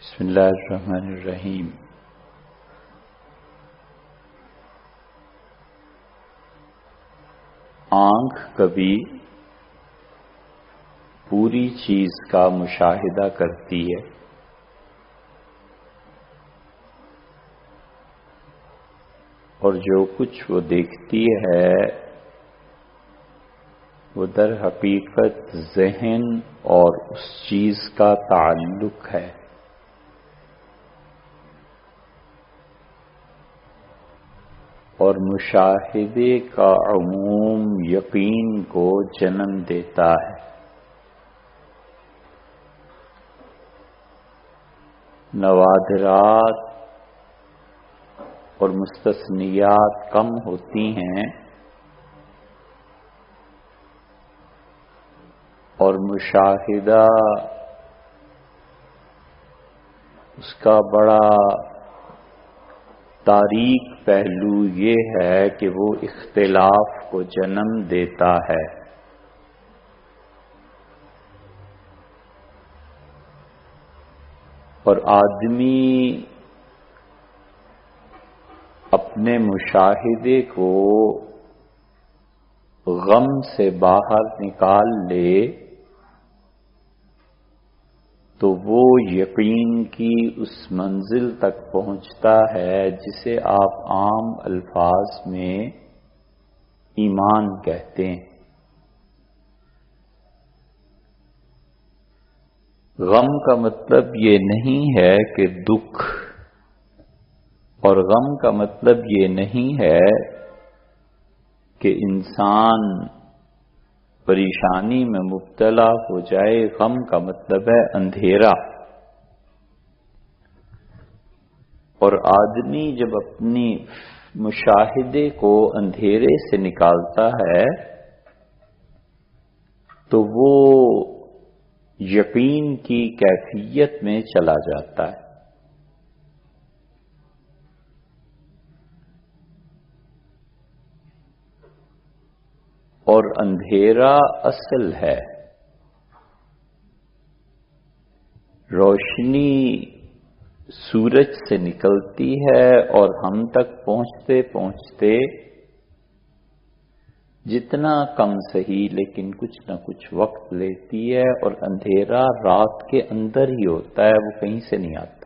بسم اللہ الرحمن الرحیم۔ آنکھ کبھی پوری چیز کا مشاہدہ کرتی ہے اور جو کچھ وہ دیکھتی ہے وہ در حقیقت ذہن اور اس چیز کا تعلق ہے۔ اور مشاہدے کا عموم یقین کو جنم دیتا ہے۔ نوادرات اور مستثنیات کم ہوتی ہیں اور مشاہدہ اس کا بڑا تاریک پہلو یہ ہے کہ وہ اختلاف کو جنم دیتا ہے۔ اور آدمی اپنے مشاہدے کو غم سے باہر نکال لے تو وہ یقین کی اس منزل تک پہنچتا ہے جسے آپ عام الفاظ میں ایمان کہتے ہیں۔ غم کا مطلب یہ نہیں ہے کہ دکھ، اور غم کا مطلب یہ نہیں ہے کہ انسان پریشانی میں مبتلا ہو جائے۔ غم کا مطلب ہے اندھیرا۔ اور آدمی جب اپنی مشاہدے کو اندھیرے سے نکالتا ہے تو وہ یقین کی کیفیت میں چلا جاتا ہے۔ اور اندھیرا اصل ہے۔ روشنی سورج سے نکلتی ہے اور ہم تک پہنچتے پہنچتے جتنا کم صحیح لیکن کچھ نہ کچھ وقت لیتی ہے، اور اندھیرا رات کے اندر ہی ہوتا ہے، وہ کہیں سے نہیں آتا۔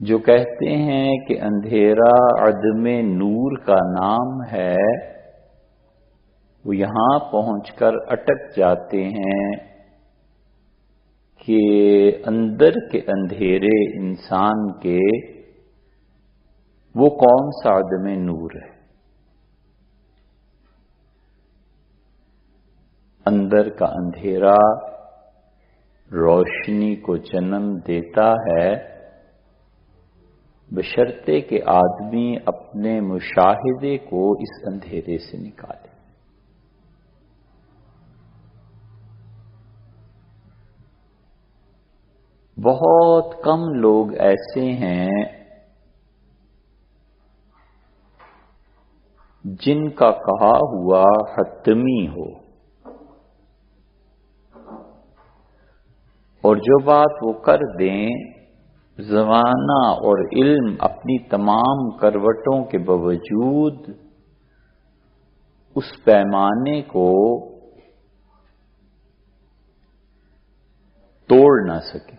جو کہتے ہیں کہ اندھیرا عدم نور کا نام ہے، وہ یہاں پہنچ کر اٹک جاتے ہیں کہ اندر کے اندھیرے انسان کے وہ کون سا عدم نور ہے۔ اندر کا اندھیرا روشنی کو جنم دیتا ہے، بشرطے کہ آدمی اپنے مشاہدے کو اس اندھیرے سے نکالے۔ بہت کم لوگ ایسے ہیں جن کا کہا ہوا حتمی ہو، اور جو بات وہ کر دیں زمانہ اور علم اپنی تمام کروٹوں کے باوجود اس پیمانے کو توڑ نہ سکے۔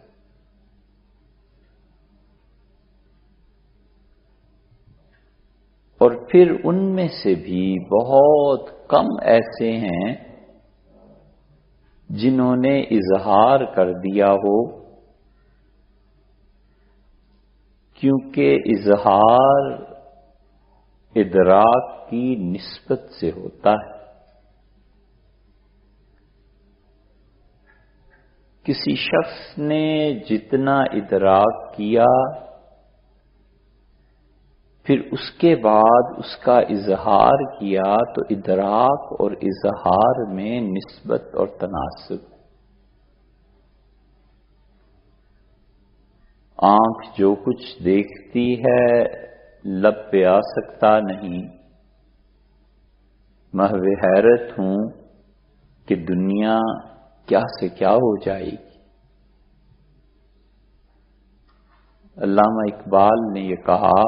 اور پھر ان میں سے بھی بہت کم ایسے ہیں جنہوں نے اظہار کر دیا ہو، کیونکہ اظہار ادراک کی نسبت سے ہوتا ہے۔ کسی شخص نے جتنا ادراک کیا، پھر اس کے بعد اس کا اظہار کیا، تو ادراک اور اظہار میں نسبت اور تناسب۔ آنکھ جو کچھ دیکھتی ہے لب پہ آ سکتا نہیں۔ محو حیرت ہوں کہ دنیا کیا سے کیا ہو جائے گی۔ علامہ اقبال نے یہ کہا،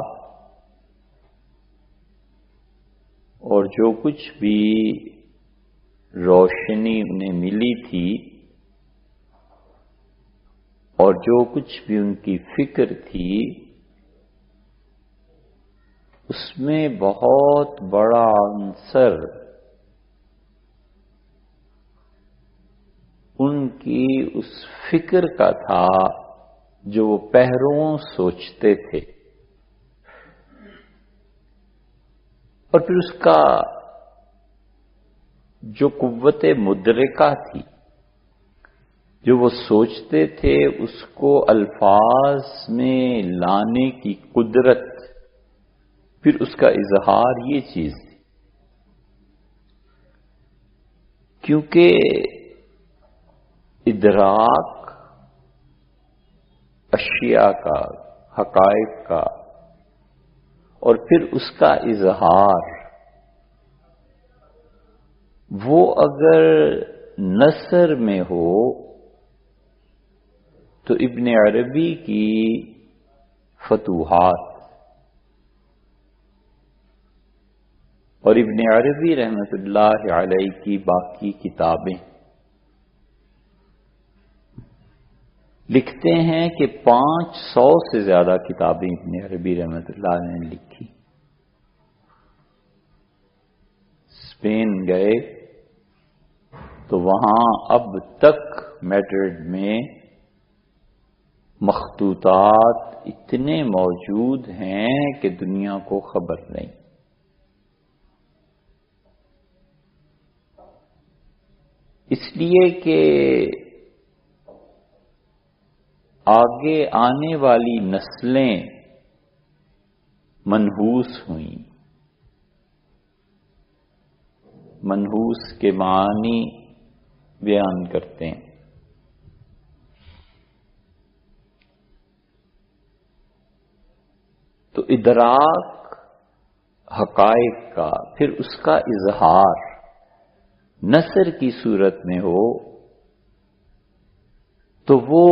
اور جو کچھ بھی روشنی انہیں ملی تھی اور جو کچھ بھی ان کی فکر تھی، اس میں بہت بڑا عنصر ان کی اس فکر کا تھا جو وہ پہروں سوچتے تھے، اور پھر اس کا جو قوت مدرکہ تھی، جو وہ سوچتے تھے، اس کو الفاظ میں لانے کی قدرت، پھر اس کا اظہار، یہ چیز تھی۔ کیونکہ ادراک اشیاء کا، حقائق کا، اور پھر اس کا اظہار، وہ اگر نثر میں ہو تو ابن عربی کی فتوحات اور ابن عربی رحمت اللہ علیہ کی باقی کتابیں، لکھتے ہیں کہ 500 سے زیادہ کتابیں ابن عربی رحمت اللہ علیہ نے لکھی۔ اسپین گئے تو وہاں اب تک میڈرڈ میں مخطوطات اتنے موجود ہیں کہ دنیا کو خبر نہیں۔ اس لیے کہ آگے آنے والی نسلیں منحوس ہوئیں۔ منحوس کے معنی بیان کرتے ہیں۔ تو ادراک حقائق کا، پھر اس کا اظہار نثر کی صورت میں ہو تو وہ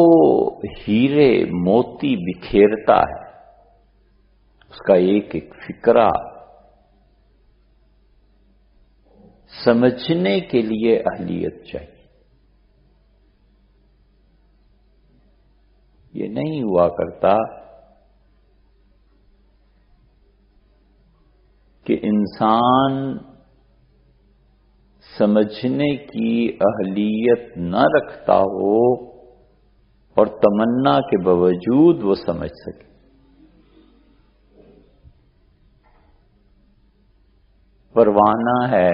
ہیرے موتی بکھیرتا ہے، اس کا ایک ایک فکرہ سمجھنے کے لیے اہلیت چاہیے۔ یہ نہیں ہوا کرتا کہ انسان سمجھنے کی اہلیت نہ رکھتا ہو اور تمنا کے باوجود وہ سمجھ سکے۔ پروانہ ہے،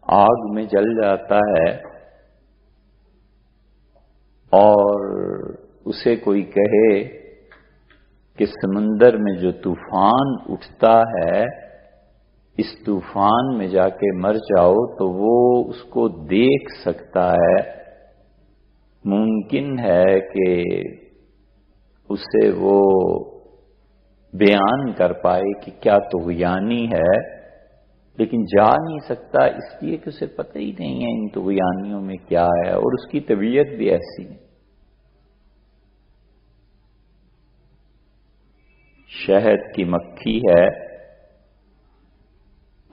آگ میں جل جاتا ہے، اور اسے کوئی کہے کہ سمندر میں جو طوفان اٹھتا ہے، اس طوفان میں جا کے مر جاؤ، تو وہ اس کو دیکھ سکتا ہے، ممکن ہے کہ اسے وہ بیان کر پائے کہ کیا طغیانی ہے، لیکن جا نہیں سکتا اس لیے کہ اسے پتہ ہی نہیں ہے ان طغیانیوں میں کیا ہے، اور اس کی طبیعت بھی ایسی ہے۔ شہد کی مکھی ہے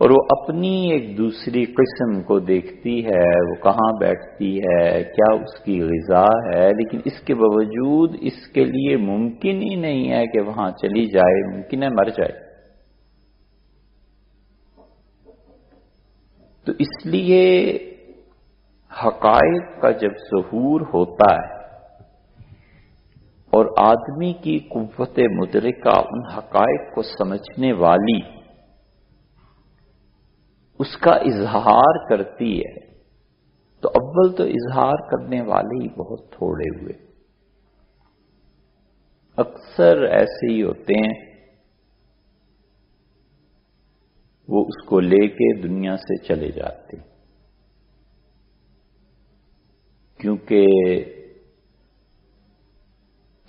اور وہ اپنی ایک دوسری قسم کو دیکھتی ہے، وہ کہاں بیٹھتی ہے، کیا اس کی غذا ہے، لیکن اس کے باوجود اس کے لیے ممکن ہی نہیں ہے کہ وہاں چلی جائے، ممکن ہے مر جائے۔ تو اس لیے حقائق کا جب ظہور ہوتا ہے اور آدمی کی قوت مدرکہ ان حقائق کو سمجھنے والی اس کا اظہار کرتی ہے، تو اول تو اظہار کرنے والے ہی بہت تھوڑے ہوئے، اکثر ایسے ہی ہوتے ہیں، وہ اس کو لے کے دنیا سے چلے جاتے، کیونکہ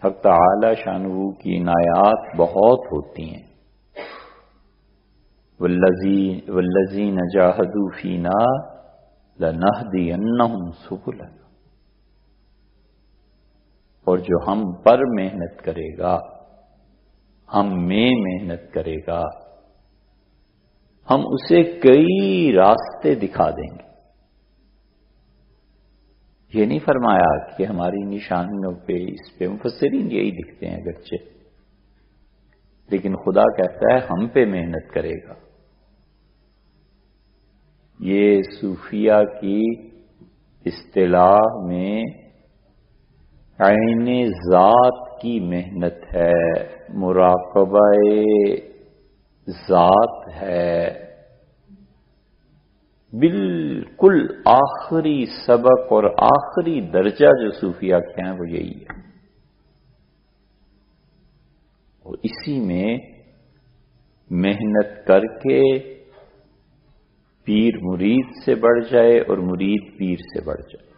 حق تعالی شانہ کی عنایات بہت ہوتی ہیں۔ والذین جاہدوا فینا لَنَهْدِيَنَّهُمْ سُبُلَنَا، اور جو ہم پر محنت کرے گا، ہم میں محنت کرے گا، ہم اسے کئی راستے دکھا دیں گے۔ یہ نہیں فرمایا کہ ہماری نشانیوں پہ، اس پہ مفسرین یہی دکھتے ہیں اگرچہ، لیکن خدا کہتا ہے ہم پہ محنت کرے گا۔ یہ صوفیہ کی اصطلاح میں عین ذات کی محنت ہے، مراقبہ ذات ہے، بالکل آخری سبق اور آخری درجہ جو صوفیہ کے ہیں وہ یہی ہے، اور اسی میں محنت کر کے پیر مرید سے بڑھ جائے اور مرید پیر سے بڑھ جائے۔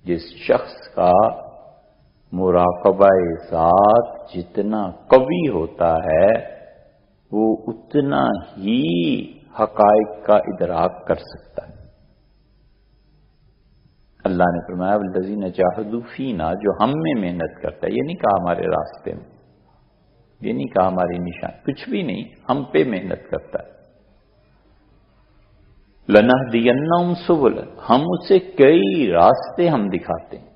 جس شخص کا مراقبہ ذات جتنا قوی ہوتا ہے وہ اتنا ہی حقائق کا ادراک کر سکتا ہے۔ اللہ نے فرمایا والذین جاہدوا فینا، جو ہم میں محنت کرتا ہے، یہ نہیں کہا ہمارے راستے میں، یہ نہیں کہا ہماری نشان، کچھ بھی نہیں، ہم پہ محنت کرتا ہے۔ لَنَهْدِيَنَّهُمْ سُبُلَنَا، ہم اسے کئی راستے ہم دکھاتے ہیں۔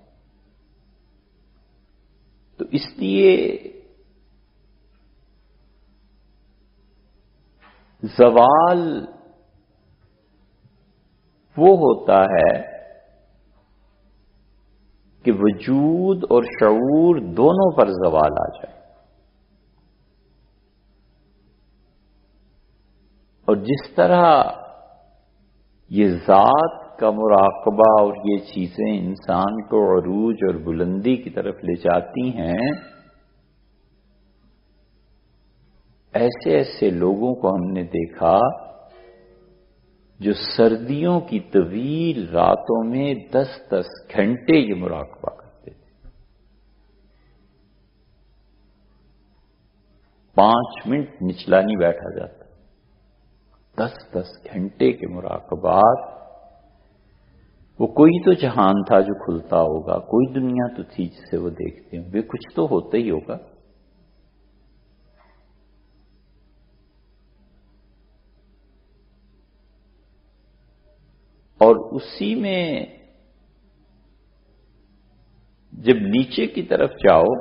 تو اس لیے زوال وہ ہوتا ہے کہ وجود اور شعور دونوں پر زوال آ جائے، اور جس طرح یہ ذات کا مراقبہ اور یہ چیزیں انسان کو عروج اور بلندی کی طرف لے جاتی ہیں، ایسے ایسے لوگوں کو ہم نے دیکھا جو سردیوں کی طویل راتوں میں 10-10 گھنٹے یہ مراقبہ کرتے تھے، 5 منٹ نچلا نہیں بیٹھا جاتا، 10-10 گھنٹے کے مراقبات۔ وہ کوئی تو جہان تھا جو کھلتا ہوگا، کوئی دنیا تو تھی جسے وہ دیکھتے ہوں گے، کچھ تو ہوتا ہی ہوگا۔ اور اسی میں جب نیچے کی طرف جاؤ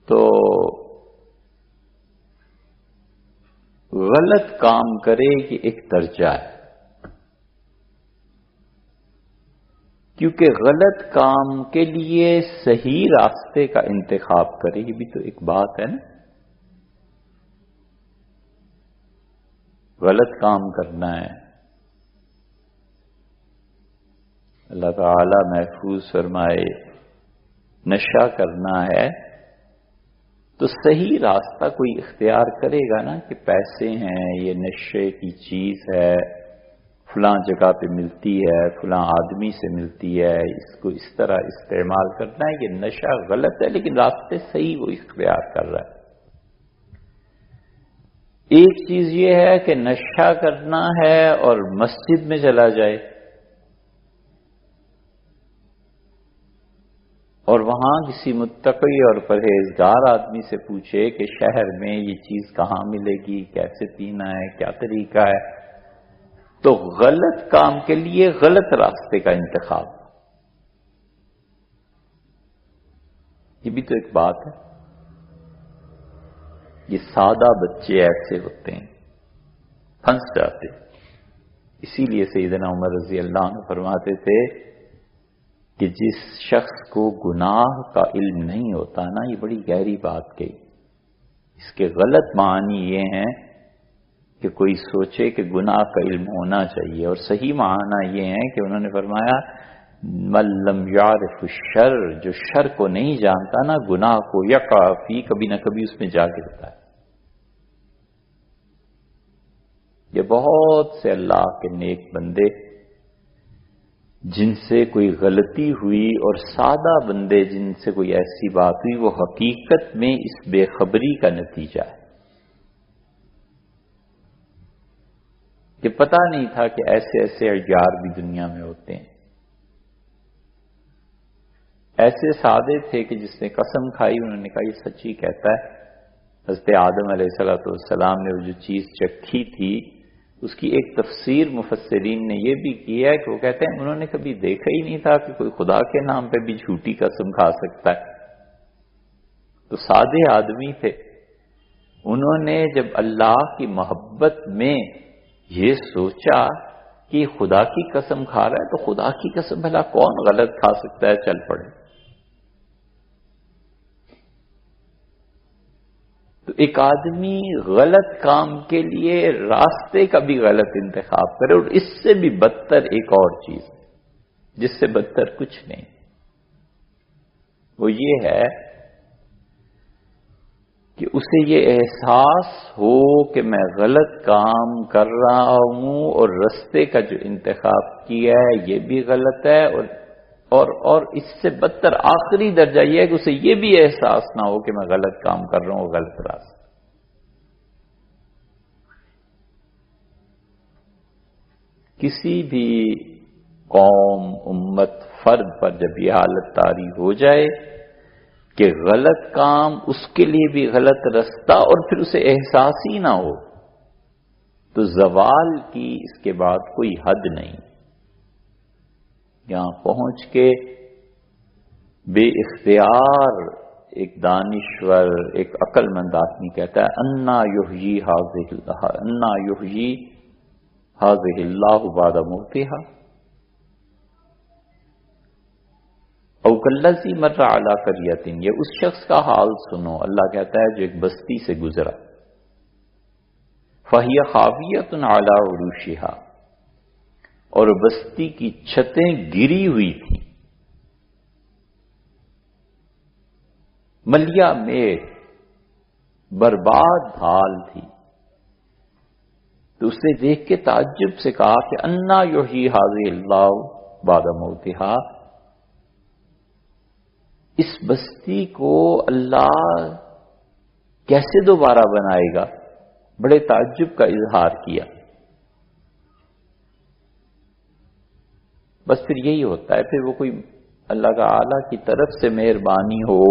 تو غلط کام کرے کہ ایک درجہ ہے، کیونکہ غلط کام کے لیے صحیح راستے کا انتخاب کرے، یہ بھی تو ایک بات ہے نا۔ غلط کام کرنا ہے، اللہ تعالی محفوظ فرمائے، نشہ کرنا ہے تو صحیح راستہ کوئی اختیار کرے گا نا کہ پیسے ہیں، یہ نشے کی چیز ہے، فلاں جگہ پہ ملتی ہے، فلاں آدمی سے ملتی ہے، اس کو اس طرح استعمال کرنا ہے، یہ نشہ غلط ہے لیکن راستے صحیح وہ اختیار کر رہا ہے۔ ایک چیز یہ ہے کہ نشہ کرنا ہے اور مسجد میں چلا جائے اور وہاں کسی متقی اور پرہیزگار آدمی سے پوچھے کہ شہر میں یہ چیز کہاں ملے گی، کیسے پینا ہے، کیا طریقہ ہے، تو غلط کام کے لیے غلط راستے کا انتخاب، یہ بھی تو ایک بات ہے۔ یہ سادہ بچے ایسے ہوتے ہیں، پھنس جاتے، اسی لیے سیدنا عمر رضی اللہ عنہ فرماتے تھے کہ جس شخص کو گناہ کا علم نہیں ہوتا نا، یہ بڑی گہری بات کہی، اس کے غلط معنی یہ ہیں کہ کوئی سوچے کہ گناہ کا علم ہونا چاہیے، اور صحیح معنی یہ ہے کہ انہوں نے فرمایا من لم یعرف الشر، جو شر کو نہیں جانتا نا، گناہ کو یقع فی، کبھی نہ کبھی اس میں جا گرتا ہے۔ یہ بہت سے اللہ کے نیک بندے جن سے کوئی غلطی ہوئی اور سادہ بندے جن سے کوئی ایسی بات ہوئی، وہ حقیقت میں اس بے خبری کا نتیجہ ہے۔ کہ پتہ نہیں تھا کہ ایسے ایسے اعیار بھی دنیا میں ہوتے ہیں. ایسے سادے تھے کہ جس نے قسم کھائی انہوں نے کہا یہ سچی کہتا ہے. حضرت آدم علیہ السلام نے وہ جو چیز چکھی تھی اس کی ایک تفسیر مفسرین نے یہ بھی کی ہے کہ وہ کہتے ہیں انہوں نے کبھی دیکھا ہی نہیں تھا کہ کوئی خدا کے نام پہ بھی جھوٹی قسم کھا سکتا ہے. تو سادے آدمی تھے. انہوں نے جب اللہ کی محبت میں یہ سوچا کہ خدا کی قسم کھا رہا ہے تو خدا کی قسم بھلا کون غلط کھا سکتا ہے، چل پڑے. تو ایک آدمی غلط کام کے لیے راستے کا بھی غلط انتخاب کرے، اور اس سے بھی بدتر ایک اور چیز جس سے بدتر کچھ نہیں، وہ یہ ہے کہ اسے یہ احساس ہو کہ میں غلط کام کر رہا ہوں اور رستے کا جو انتخاب کیا ہے یہ بھی غلط ہے، اور اس سے بدتر آخری درجہ یہ ہے کہ اسے یہ بھی احساس نہ ہو کہ میں غلط کام کر رہا ہوں، غلط راستہ. کسی بھی قوم، امت، فرد پر جب یہ حالت طاری ہو جائے کہ غلط کام اس کے لیے بھی غلط رستہ اور پھر اسے احساس ہی نہ ہو، تو زوال کی اس کے بعد کوئی حد نہیں. یہاں پہنچ کے بے اختیار ایک دانشور، ایک عقل مند آدمی کہتا ہے انا یحیی ھذہ اللہ بعد موتہا او کالذی مر علی قریۃ. یہ اس شخص کا حال سنو، اللہ کہتا ہے جو ایک بستی سے گزرا. فہی خاویۃ علی عروشہا، اور بستی کی چھتیں گری ہوئی تھیں. ملیا میٹ، برباد حال تھی. تو اس نے دیکھ کے تعجب سے کہا کہ انا یحیی ھذہ اللہ بعد موتہا، اس بستی کو اللہ کیسے دوبارہ بنائے گا؟ بڑے تعجب کا اظہار کیا. بس پھر یہی ہوتا ہے، پھر وہ کوئی اللہ تعالی کی طرف سے مہربانی ہو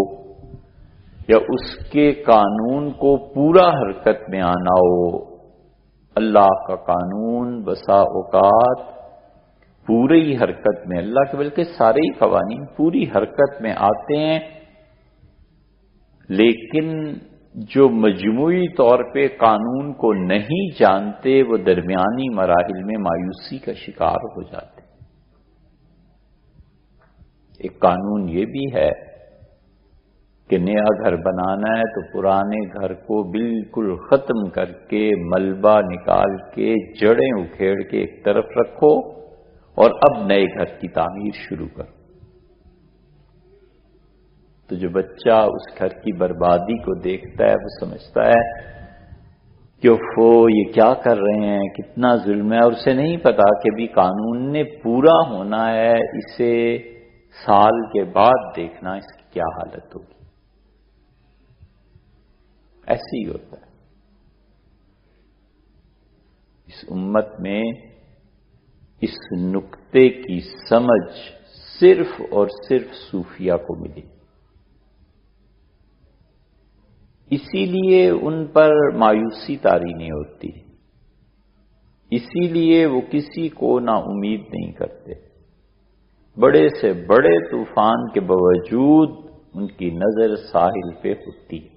یا اس کے قانون کو پورا حرکت میں آنا ہو. اللہ کا قانون بسا اوقات پوری حرکت میں، اللہ کے بلکہ سارے ہی قوانین پوری حرکت میں آتے ہیں، لیکن جو مجموعی طور پہ قانون کو نہیں جانتے وہ درمیانی مراحل میں مایوسی کا شکار ہو جاتے. ایک قانون یہ بھی ہے کہ نیا گھر بنانا ہے تو پرانے گھر کو بالکل ختم کر کے ملبہ نکال کے جڑیں اکھیڑ کے ایک طرف رکھو اور اب نئے گھر کی تعمیر شروع کرو. تو جو بچہ اس گھر کی بربادی کو دیکھتا ہے وہ سمجھتا ہے کہ اوفو یہ کیا کر رہے ہیں، کتنا ظلم ہے، اور اسے نہیں پتا کہ بھی قانون نے پورا ہونا ہے، اسے سال کے بعد دیکھنا اس کی کیا حالت ہوگی. ایسے ہی ہوتا ہے. اس امت میں اس نقطے کی سمجھ صرف اور صرف صوفیہ کو ملی، اسی لیے ان پر مایوسی طاری نہیں ہوتی، اسی لیے وہ کسی کو نا امید نہیں کرتے. بڑے سے بڑے طوفان کے باوجود ان کی نظر ساحل پہ ہوتی ہے.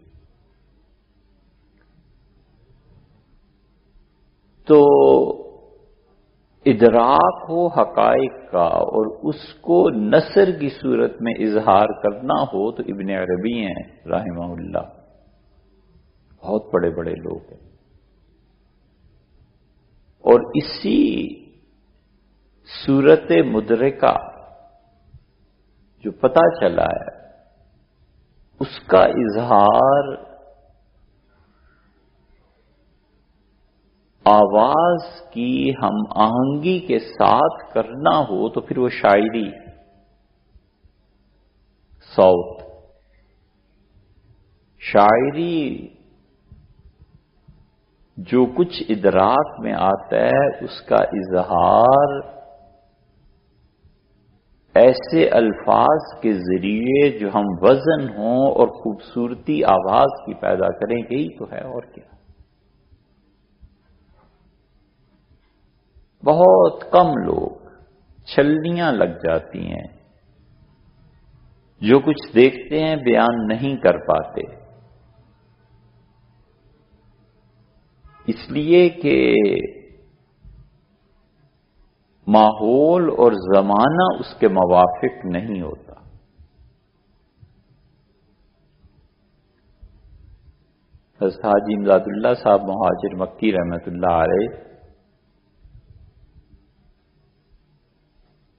تو ادراک ہو حقائق کا اور اس کو نثر کی صورت میں اظہار کرنا ہو تو ابن عربی ہیں رحمہ اللہ، بہت بڑے بڑے لوگ ہیں. اور اسی صورت مدرکہ جو پتہ چلا ہے اس کا اظہار آواز کی ہم آہنگی کے ساتھ کرنا ہو تو پھر وہ شاعری، صوت، شاعری جو کچھ ادراک میں آتا ہے اس کا اظہار ایسے الفاظ کے ذریعے جو ہم وزن ہوں اور خوبصورتی آواز کی پیدا کریں، یہی تو ہے اور کیا۔ بہت کم لوگ، چھلنیاں لگ جاتی ہیں، جو کچھ دیکھتے ہیں بیان نہیں کر پاتے، اس لیے کہ ماحول اور زمانہ اس کے موافق نہیں ہوتا۔ حضرت حاجی امداد اللہ صاحب مہاجر مکی رحمۃ اللہ علیہ،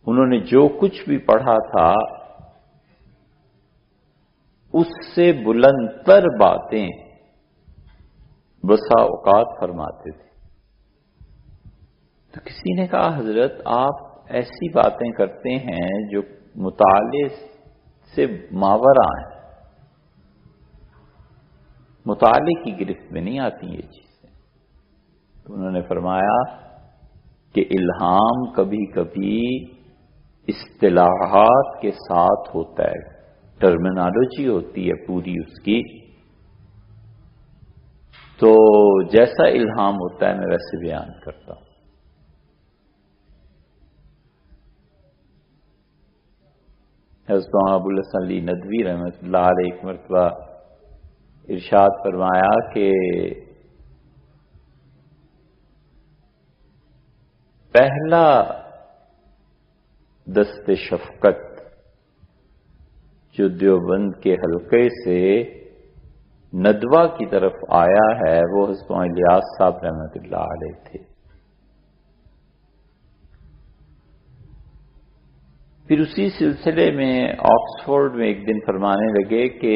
انہوں نے جو کچھ بھی پڑھا تھا اس سے بلند تر باتیں بسا اوقات فرماتے تھے۔ تو کسی نے کہا حضرت آپ ایسی باتیں کرتے ہیں جو مطالعے سے ماورا ہیں، مطالعے کی گرفت میں نہیں آتی یہ چیزیں۔ تو انہوں نے فرمایا کہ الہام کبھی کبھی اصطلاحات کے ساتھ ہوتا ہے، ٹرمینالوجی ہوتی ہے پوری اس کی، تو جیسا الہام ہوتا ہے میں ویسے بیان کرتا ہوں۔ حضرت ابو الحسن علی ندوی رحمۃ اللہ علیہ ایک مرتبہ ارشاد فرمایا کہ پہلا دست شفقت جو دیوبند کے حلقے سے ندوہ کی طرف آیا ہے وہ حضرت الیاس صاحب رحمۃ اللہ علیہ تھے۔ پھر اسی سلسلے میں آکسفورڈ میں ایک دن فرمانے لگے کہ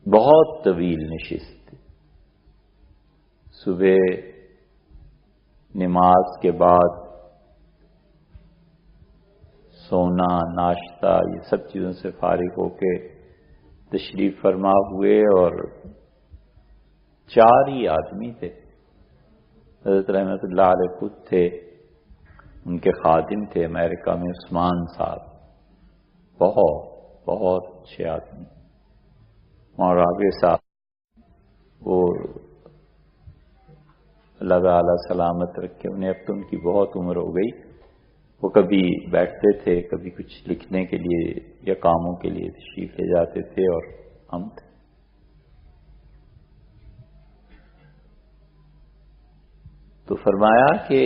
بہت طویل نشست تھی، صبح نماز کے بعد سونا، ناشتہ، یہ سب چیزوں سے فارغ ہو کے تشریف فرما ہوئے، اور 4 ہی آدمی تھے۔ حضرت رحمت اللہ علیہ خود تھے، ان کے خادم تھے امریکہ میں عثمان صاحب، بہت اچھے آدمی، اور رابع صاحب، وہ اللہ تعالی سلامت رکھے انہیں، اب تو ان کی بہت عمر ہو گئی، وہ کبھی بیٹھتے تھے، کبھی کچھ لکھنے کے لیے یا کاموں کے لیے تشریف لے جاتے تھے، اور ہم تھے۔ تو فرمایا کہ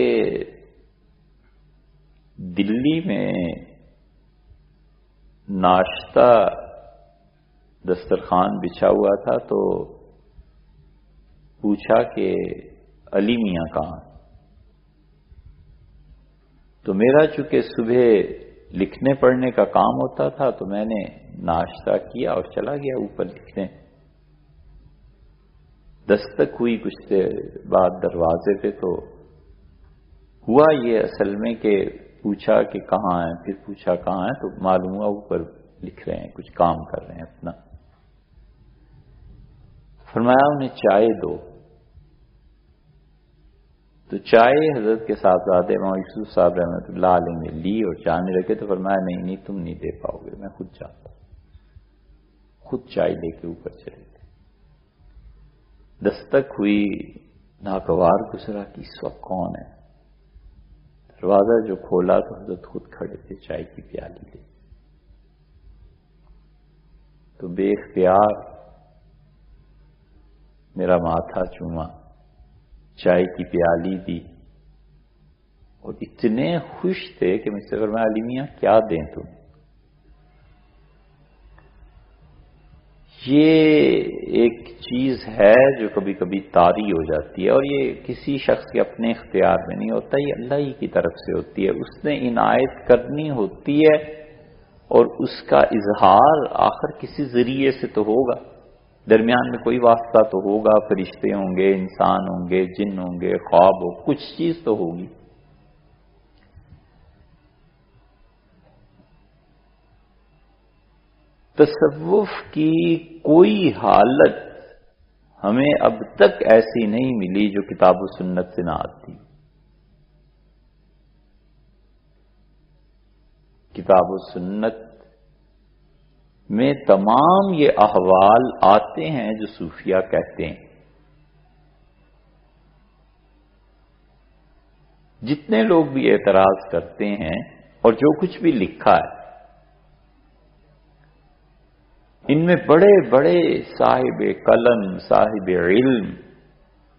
دلی میں ناشتہ دسترخوان بچھا ہوا تھا، تو پوچھا کہ علی میاں کہاں؟ تو میرا چونکہ صبح لکھنے پڑھنے کا کام ہوتا تھا تو میں نے ناشتہ کیا اور چلا گیا اوپر لکھنے۔ دستک ہوئی کچھ دیر بعد دروازے پہ، تو ہوا یہ اصل میں کہ پوچھا کہ کہاں ہے، پھر پوچھا کہاں ہے، تو معلوم ہوا اوپر لکھ رہے ہیں، کچھ کام کر رہے ہیں اپنا۔ فرمایا انہیں چائے دو، تو چائے حضرت کے صاحبزادے مولانا یوسف صاحب رحمۃ اللہ علیہ نے لی اور جانے لگے، تو فرمایا نہیں تم نہیں دے پاؤ گے، میں خود جاتا ہوں۔ خود چائے لے کے اوپر چلے گئے۔ دستک ہوئی، ناگوار گزرا کہ اس وقت کون ہے۔ دروازہ جو کھولا تو حضرت خود کھڑے تھے، چائے کی پیالی لے، تو بے اختیار میرا ماتھا چوما، چائے کی پیالی دی، اور اتنے خوش تھے کہ مجھ سے فرمایا علی میاں کیا دیں تم؟ یہ ایک چیز ہے جو کبھی کبھی طاری ہو جاتی ہے، اور یہ کسی شخص کے اپنے اختیار میں نہیں ہوتا، یہ اللہ ہی کی طرف سے ہوتی ہے، اس نے عنایت کرنی ہوتی ہے، اور اس کا اظہار آخر کسی ذریعے سے تو ہوگا، درمیان میں کوئی واسطہ تو ہوگا، فرشتے ہوں گے، انسان ہوں گے، جن ہوں گے، خواب ہو، کچھ چیز تو ہوگی۔ تصوف کی کوئی حالت ہمیں اب تک ایسی نہیں ملی جو کتاب و سنت سے نہ آتی. کتاب و سنت میں تمام یہ احوال آتے ہیں جو صوفیہ کہتے ہیں. جتنے لوگ بھی اعتراض کرتے ہیں اور جو کچھ بھی لکھا ہے، ان میں بڑے بڑے صاحب قلم، صاحب علم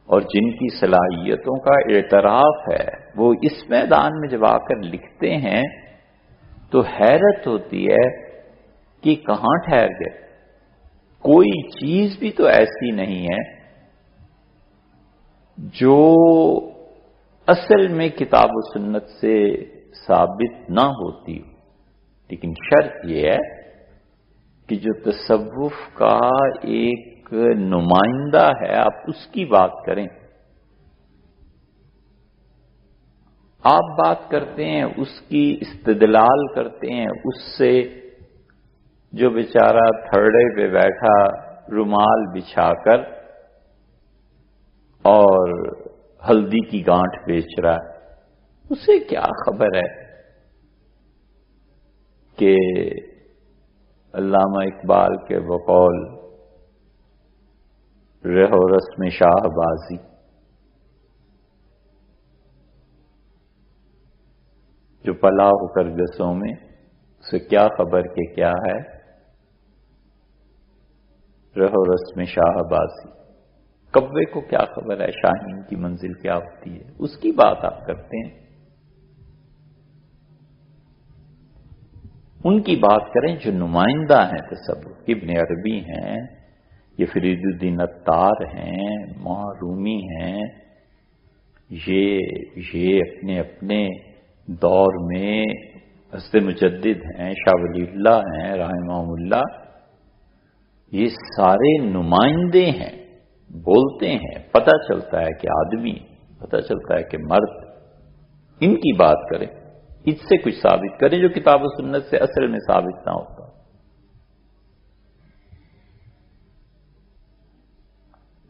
اور جن کی صلاحیتوں کا اعتراف ہے، وہ اس میدان میں جب آ کر لکھتے ہیں تو حیرت ہوتی ہے کہ کہاں ٹھہر گئے. کوئی چیز بھی تو ایسی نہیں ہے جو اصل میں کتاب و سنت سے ثابت نہ ہوتی. لیکن شرط یہ ہے کہ جو تصوف کا ایک نمائندہ ہے، آپ اس کی بات کریں. آپ بات کرتے ہیں، اس کی استدلال کرتے ہیں، اس سے جو بیچارہ تھڑے پہ بیٹھا رومال بچھا کر اور ہلدی کی گانٹھ بیچ رہا ہے، اسے کیا خبر ہے کہ علامہ اقبال کے بقول رہو رسم شاہ بازی، جو پلا ہو کر گسوں میں، اسے کیا خبر کہ کیا ہے رہو رسم شاہ بازی. کبے کو کیا خبر ہے شاہین کی منزل کیا ہوتی ہے؟ اس کی بات آپ کرتے ہیں. ان کی بات کریں جو نمائندہ ہیں تصوف. ابن عربی ہیں، یہ فرید الدین عطار ہیں، رومی ہیں. یہ اپنے اپنے دور میں حضرت مجدد ہیں، شاہ ولی اللہ ہیں رحمہ اللہ. یہ سارے نمائندے ہیں، بولتے ہیں، پتہ چلتا ہے کہ آدمی، پتہ چلتا ہے کہ مرد. ان کی بات کریں، اس سے کچھ ثابت کریں جو کتاب و سنت سے اصل میں ثابت نہ ہوتا.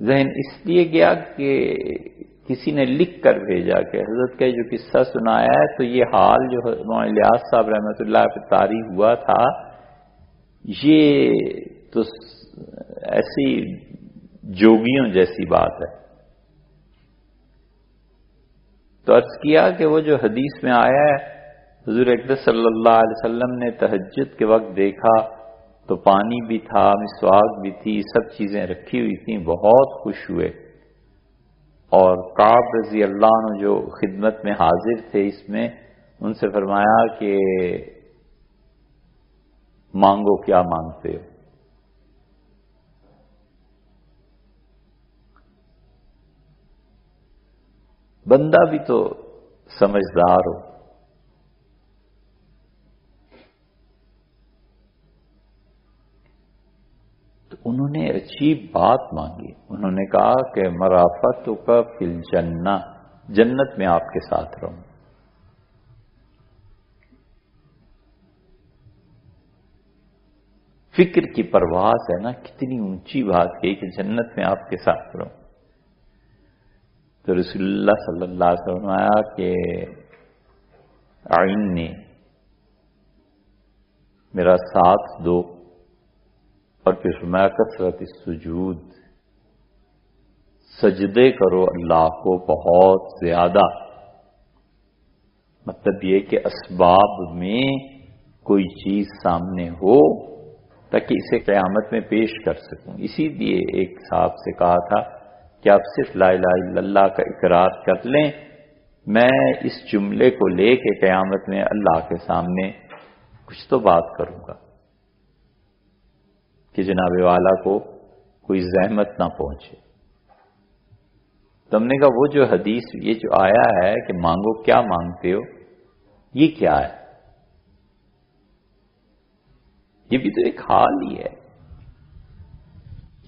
ذہن اس لیے گیا کہ کسی نے لکھ کر بھیجا کہ حضرت کا جو قصہ سنایا ہے تو یہ حال جو مولانا الیاس صاحب رحمۃ اللہ پہ طاری ہوا تھا، یہ تو ایسی جوگیوں جیسی بات ہے. تو عرض کیا کہ وہ جو حدیث میں آیا ہے حضور اقدس صلی اللہ علیہ وسلم نے تہجد کے وقت دیکھا تو پانی بھی تھا، مسواک بھی تھی، سب چیزیں رکھی ہوئی تھیں، بہت خوش ہوئے. اور کعب رضی اللہ عنہ جو خدمت میں حاضر تھے اس میں، ان سے فرمایا کہ مانگو کیا مانگتے ہو. بندہ بھی تو سمجھدار ہو. تو انہوں نے عجیب بات مانگی. انہوں نے کہا کہ مرافت کا فی الجنہ، جنت میں آپ کے ساتھ رہوں. فکر کی پرواز ہے نا، کتنی اونچی بات کہی کہ جنت میں آپ کے ساتھ رہوں. تو رسول اللہ صلی اللہ علیہ وسلم آیا کہ اعنی، میرا ساتھ دو. اور پھر فرمایا کثرت السجود، سجدے کرو اللہ کو بہت زیادہ. مطلب یہ کہ اسباب میں کوئی چیز سامنے ہو تاکہ اسے قیامت میں پیش کر سکوں. اسی لیے ایک صاحب سے کہا تھا کہ آپ صرف لا الہ الا اللہ کا اقرار کر لیں، میں اس جملے کو لے کے قیامت میں اللہ کے سامنے کچھ تو بات کروں گا کہ جناب والا کو کوئی زحمت نہ پہنچے. تو ہم نے کہا وہ جو حدیث یہ جو آیا ہے کہ مانگو کیا مانگتے ہو، یہ کیا ہے؟ یہ بھی تو ایک حال ہی ہے.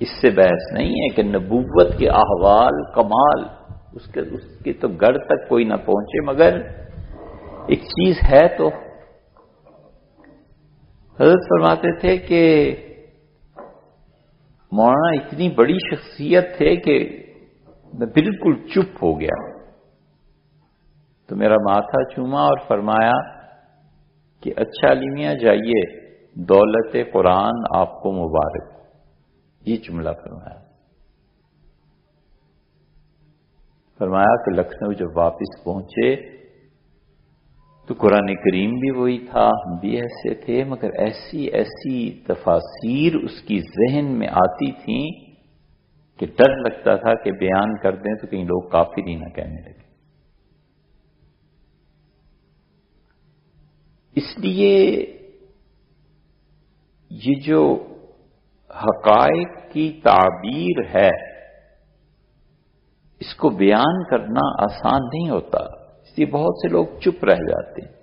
اس سے بحث نہیں ہے کہ نبوت کے احوال کمال اس کے تو گھر تک کوئی نہ پہنچے، مگر ایک چیز ہے. تو حضرت فرماتے تھے کہ مولانا اتنی بڑی شخصیت تھے کہ میں بالکل چپ ہو گیا، تو میرا ماتھا چوما اور فرمایا کہ اچھا علی میاں جائیے، دولت قرآن آپ کو مبارک، یہ جملہ فرمایا کہ لکھنؤ جب واپس پہنچے تو قرآن کریم بھی وہی تھا، ہم بھی ایسے تھے، مگر ایسی ایسی تفاسیر اس کی ذہن میں آتی تھیں کہ ڈر لگتا تھا کہ بیان کر دیں تو کہیں لوگ کافر ہی نہ کہنے لگے۔ اس لیے یہ جو حقائق کی تعبیر ہے اس کو بیان کرنا آسان نہیں ہوتا، اس لیے بہت سے لوگ چپ رہ جاتے ہیں۔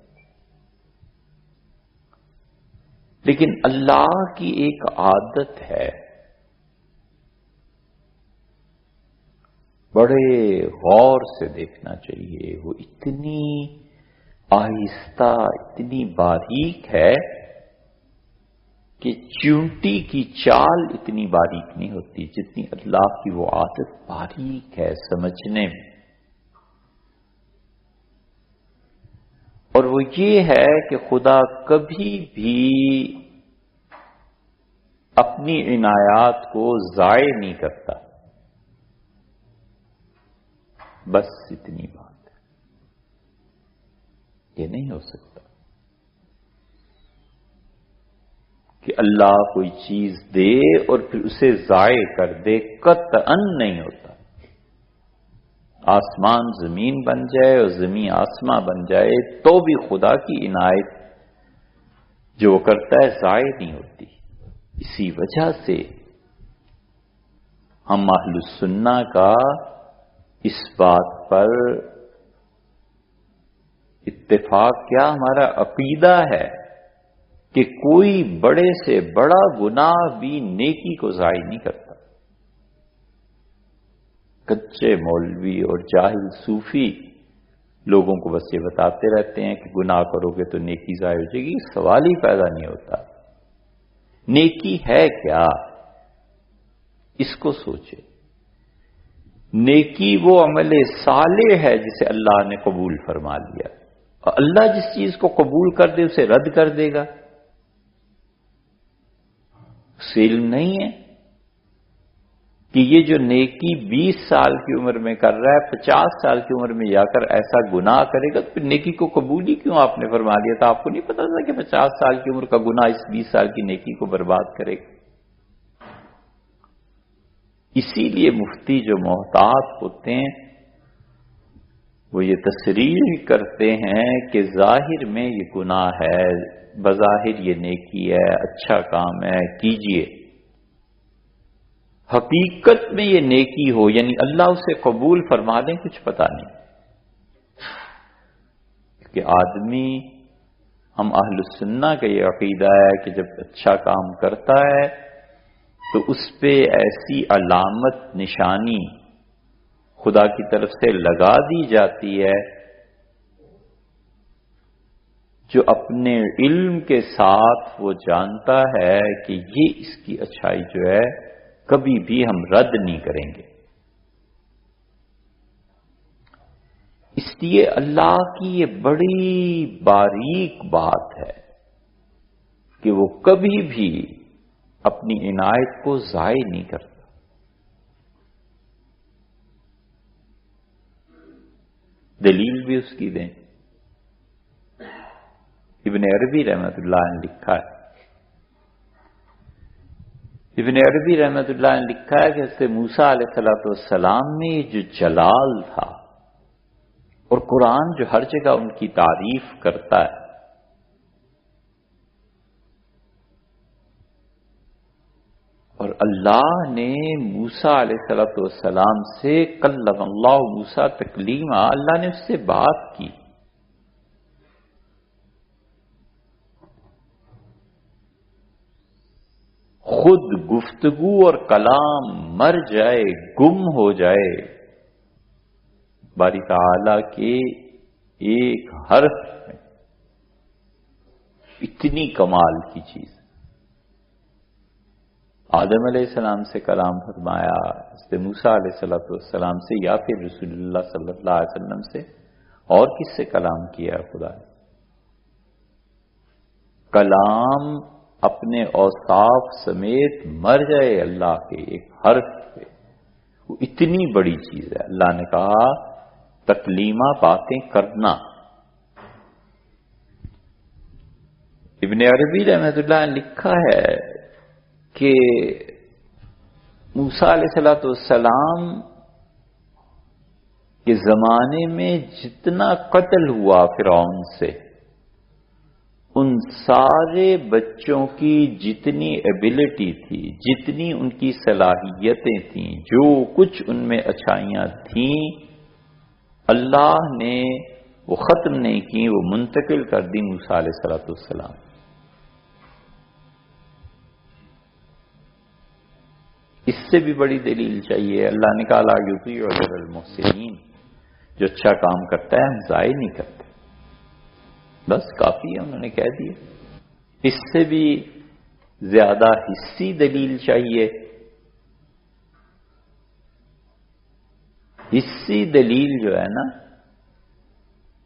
لیکن اللہ کی ایک عادت ہے، بڑے غور سے دیکھنا چاہیے، وہ اتنی آہستہ، اتنی باریک ہے کہ چونٹی کی چال اتنی باریک نہیں ہوتی جتنی اللہ کی وہ عادت باریک ہے سمجھنے میں۔ اور وہ یہ ہے کہ خدا کبھی بھی اپنی عنایات کو ضائع نہیں کرتا، بس اتنی بات ہے، یہ نہیں ہو سکتا کہ اللہ کوئی چیز دے اور پھر اسے ضائع کر دے، قطعاً نہیں ہوتا۔ آسمان زمین بن جائے اور زمین آسمان بن جائے تو بھی خدا کی عنایت جو وہ کرتا ہے ضائع نہیں ہوتی۔ اسی وجہ سے ہم اہل السنہ کا اس بات پر اتفاق کیا ہمارا عقیدہ ہے کہ کوئی بڑے سے بڑا گناہ بھی نیکی کو ضائع نہیں کرتا۔ کچے مولوی اور جاہل صوفی لوگوں کو بس یہ بتاتے رہتے ہیں کہ گناہ کرو گے تو نیکی ضائع ہو جائے گی، سوال ہی پیدا نہیں ہوتا۔ نیکی ہے کیا؟ اس کو سوچے۔ نیکی وہ عمل صالح ہے جسے اللہ نے قبول فرما لیا، اور اللہ جس چیز کو قبول کر دے اسے رد کر دے گا۔ اسے علم نہیں ہے کہ یہ جو نیکی 20 سال کی عمر میں کر رہا ہے 50 سال کی عمر میں جا کر ایسا گناہ کرے گا، تو پھر نیکی کو قبول ہی کیوں آپ نے فرما لیا تھا؟ آپ کو نہیں پتا تھا کہ 50 سال کی عمر کا گناہ اس 20 سال کی نیکی کو برباد کرے گا؟ اسی لیے مفتی جو محتاط ہوتے ہیں وہ یہ تصریح کرتے ہیں کہ ظاہر میں یہ گناہ ہے، بظاہر یہ نیکی ہے، اچھا کام ہے، کیجئے۔ حقیقت میں یہ نیکی ہو، یعنی اللہ اسے قبول فرما دیں، کچھ پتا نہیں۔ کہ آدمی، ہم اہل السنہ کا یہ عقیدہ ہے کہ جب اچھا کام کرتا ہے تو اس پہ ایسی علامت نشانی خدا کی طرف سے لگا دی جاتی ہے جو اپنے علم کے ساتھ وہ جانتا ہے کہ یہ اس کی اچھائی جو ہے کبھی بھی ہم رد نہیں کریں گے۔ اس لیے اللہ کی یہ بڑی باریک بات ہے کہ وہ کبھی بھی اپنی عنایت کو ضائع نہیں کرتا۔ دلیل بھی اس کی دیں۔ ابن عربی رحمۃ اللہ نے لکھا ہے، ابن عربی رحمۃ اللہ نے لکھا ہے کہ حضرت موسیٰ علیہ السلام میں جو جلال تھا، اور قرآن جو ہر جگہ ان کی تعریف کرتا ہے، اور اللہ نے موسیٰ علیہ السلام سے کلم اللہ موسیٰ تکلیما، اللہ نے اس سے بات کی۔ خود گفتگو اور کلام مر جائے، گم ہو جائے، باری تعالی کے ایک حرف میں اتنی کمال کی چیز۔ آدم علیہ السلام سے کلام فرمایا، حضرت موسیٰ علیہ السلام سے، یا پھر رسول اللہ صلی اللہ علیہ وسلم سے، اور کس سے کلام کیا خدا نے؟ کلام اپنے اوصاف سمیت مر جائے اللہ کے ایک حرف پہ، وہ اتنی بڑی چیز ہے۔ اللہ نے کہا تکلیمہ باتیں کرنا۔ ابن عربی رحمۃ اللہ نے لکھا ہے کہ موسیٰ علیہ السلام کے زمانے میں جتنا قتل ہوا فرعون سے، ان سارے بچوں کی جتنی ایبلٹی تھی، جتنی ان کی صلاحیتیں تھیں، جو کچھ ان میں اچھائیاں تھیں، اللہ نے وہ ختم نہیں کی، وہ منتقل کر دی موسیٰ علیہ السلام۔ اس سے بھی بڑی دلیل چاہیے؟ اللہ نے کہا لا یطیع اجر المحسنین، جو اچھا کام کرتا ہے ہم ضائع نہیں کرتے، بس کافی ہے، انہوں نے کہہ دیا۔ اس سے بھی زیادہ حسی دلیل چاہیے؟ حسی دلیل جو ہے نا،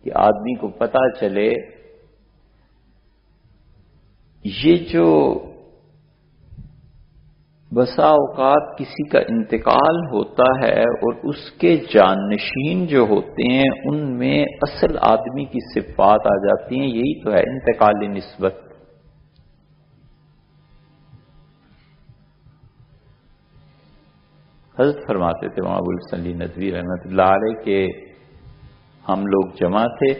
کہ آدمی کو پتا چلے یہ جو بسا اوقات کسی کا انتقال ہوتا ہے اور اس کے جانشین جو ہوتے ہیں ان میں اصل آدمی کی صفات آ جاتی ہیں، یہی تو ہے انتقال نسبت۔ حضرت فرماتے تھے مولانا ابو الحسن علی ندوی رحمۃ اللہ علیہ کہ ہم لوگ جمع تھے،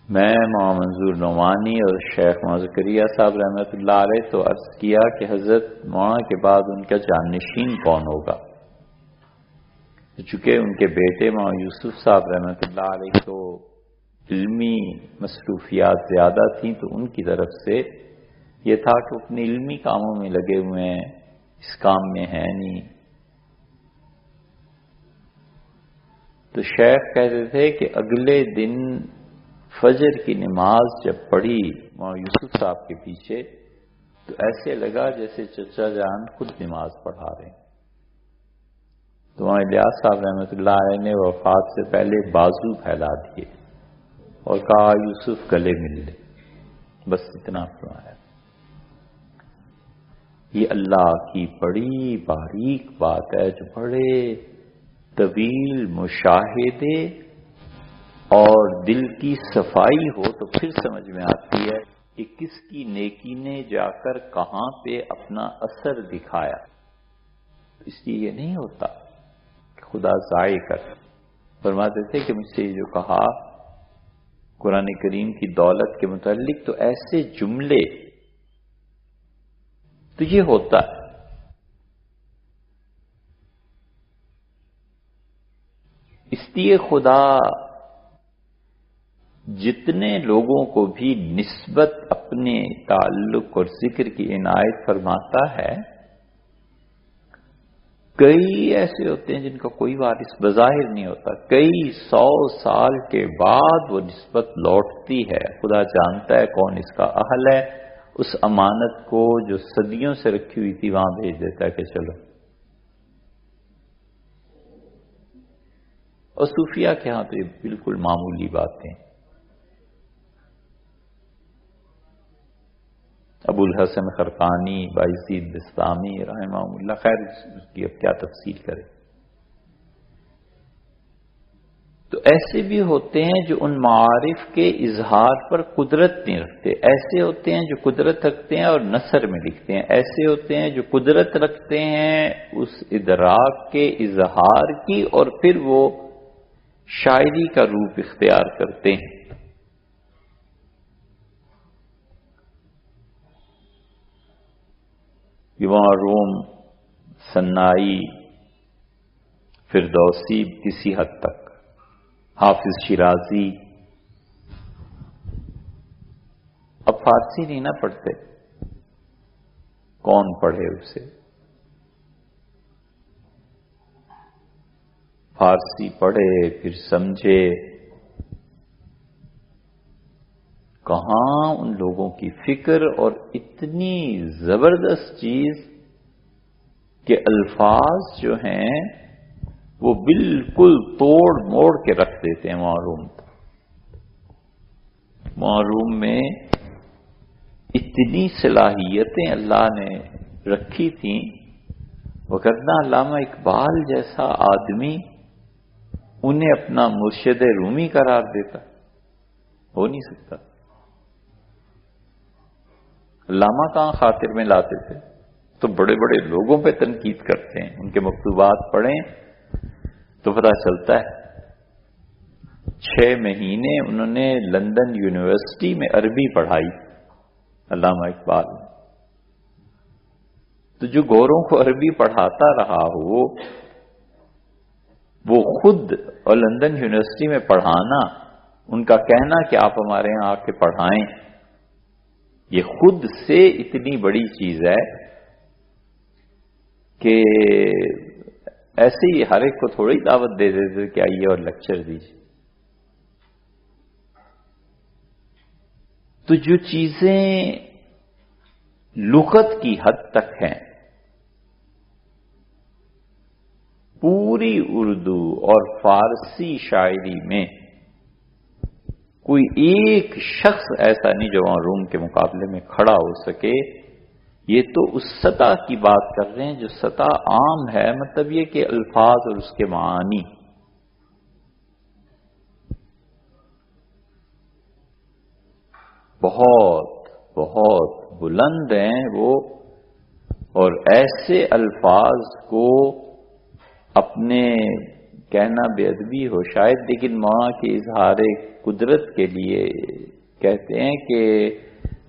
میں مولانا منظور نعمانی اور شیخ مولانا زکریا صاحب رحمۃ اللہ علیہ، تو عرض کیا کہ حضرت مولانا کے بعد ان کا جانشین کون ہوگا؟ چونکہ ان کے بیٹے مولانا یوسف صاحب رحمۃ اللہ علیہ کو علمی مصروفیات زیادہ تھیں، تو ان کی طرف سے یہ تھا کہ اپنے علمی کاموں میں لگے ہوئے ہیں، اس کام میں ہے نہیں۔ تو شیخ کہتے تھے کہ اگلے دن فجر کی نماز جب پڑھی مولانا یوسف صاحب کے پیچھے، تو ایسے لگا جیسے چچا جان خود نماز پڑھا رہے ہیں۔ تو مولانا الیاس صاحب رحمۃ اللہ علیہ نے وفات سے پہلے بازو پھیلا دیے اور کہا یوسف گلے مل لے، بس اتنا فرمایا۔ یہ اللہ کی بڑی باریک بات ہے، جو بڑے طویل مشاہدے اور دل کی صفائی ہو تو پھر سمجھ میں آتی ہے کہ کس کی نیکی نے جا کر کہاں پہ اپنا اثر دکھایا۔ اس لیے یہ نہیں ہوتا کہ خدا ضائع کر۔ فرماتے تھے کہ مجھ سے یہ جو کہا قرآن کریم کی دولت کے متعلق، تو ایسے جملے تو یہ ہوتا ہے۔ اس لیے خدا جتنے لوگوں کو بھی نسبت اپنے تعلق اور ذکر کی عنایت فرماتا ہے، کئی ایسے ہوتے ہیں جن کا کوئی وارث بظاہر نہیں ہوتا، کئی 100 سال کے بعد وہ نسبت لوٹتی ہے۔ خدا جانتا ہے کون اس کا اہل ہے، اس امانت کو جو صدیوں سے رکھی ہوئی تھی وہاں بھیج دیتا ہے کہ چلو۔ اور صوفیہ کے ہاں تو یہ بالکل معمولی باتیں۔ ابو الحسن خرقانی، بایزید بسطامی رحمہ اللہ، خیر اس کی اب کیا تفصیل کرے۔ تو ایسے بھی ہوتے ہیں جو ان معارف کے اظہار پر قدرت نہیں رکھتے، ایسے ہوتے ہیں جو قدرت رکھتے ہیں اور نثر میں لکھتے ہیں، ایسے ہوتے ہیں جو قدرت رکھتے ہیں اس ادراک کے اظہار کی اور پھر وہ شاعری کا روپ اختیار کرتے ہیں۔ وہاں روم، سنائی، فردوسی کسی حد تک، حافظ شیرازی، اب فارسی نہیں نہ پڑھتے، کون پڑھے اسے؟ فارسی پڑھے پھر سمجھے، کہاں ان لوگوں کی فکر اور اتنی زبردست چیز کہ الفاظ جو ہیں وہ بالکل توڑ موڑ کے رکھ دیتے ہیں معروم کو. معروم میں اتنی صلاحیتیں اللہ نے رکھی تھیں، وگرنہ علامہ اقبال جیسا آدمی انہیں اپنا مرشد رومی قرار دیتا، ہو نہیں سکتا. علامہ کہاں خاطر میں لاتے تھے، تو بڑے بڑے لوگوں پہ تنقید کرتے ہیں. ان کے مکتوبات پڑھیں تو پتہ چلتا ہے 6 مہینے انہوں نے لندن یونیورسٹی میں عربی پڑھائی علامہ اقبال نے. تو جو گوروں کو عربی پڑھاتا رہا ہو وہ خود، اور لندن یونیورسٹی میں پڑھانا، ان کا کہنا کہ آپ ہمارے یہاں آ کے پڑھائیں، یہ خود سے اتنی بڑی چیز ہے کہ ایسے ہی ہر ایک کو تھوڑی دعوت دے دیتے کہ آئیے اور لیکچر دیجیے. تو جو چیزیں لغت کی حد تک ہیں، پوری اردو اور فارسی شاعری میں کوئی ایک شخص ایسا نہیں جو وہاں روم کے مقابلے میں کھڑا ہو سکے. یہ تو اس سطح کی بات کر رہے ہیں جو سطح عام ہے، مطلب یہ کہ الفاظ اور اس کے معانی. بہت بہت بلند ہیں وہ، اور ایسے الفاظ کو اپنے کہنا بے ادبی ہو شاید، لیکن مولانا کے اظہار قدرت کے لیے کہتے ہیں کہ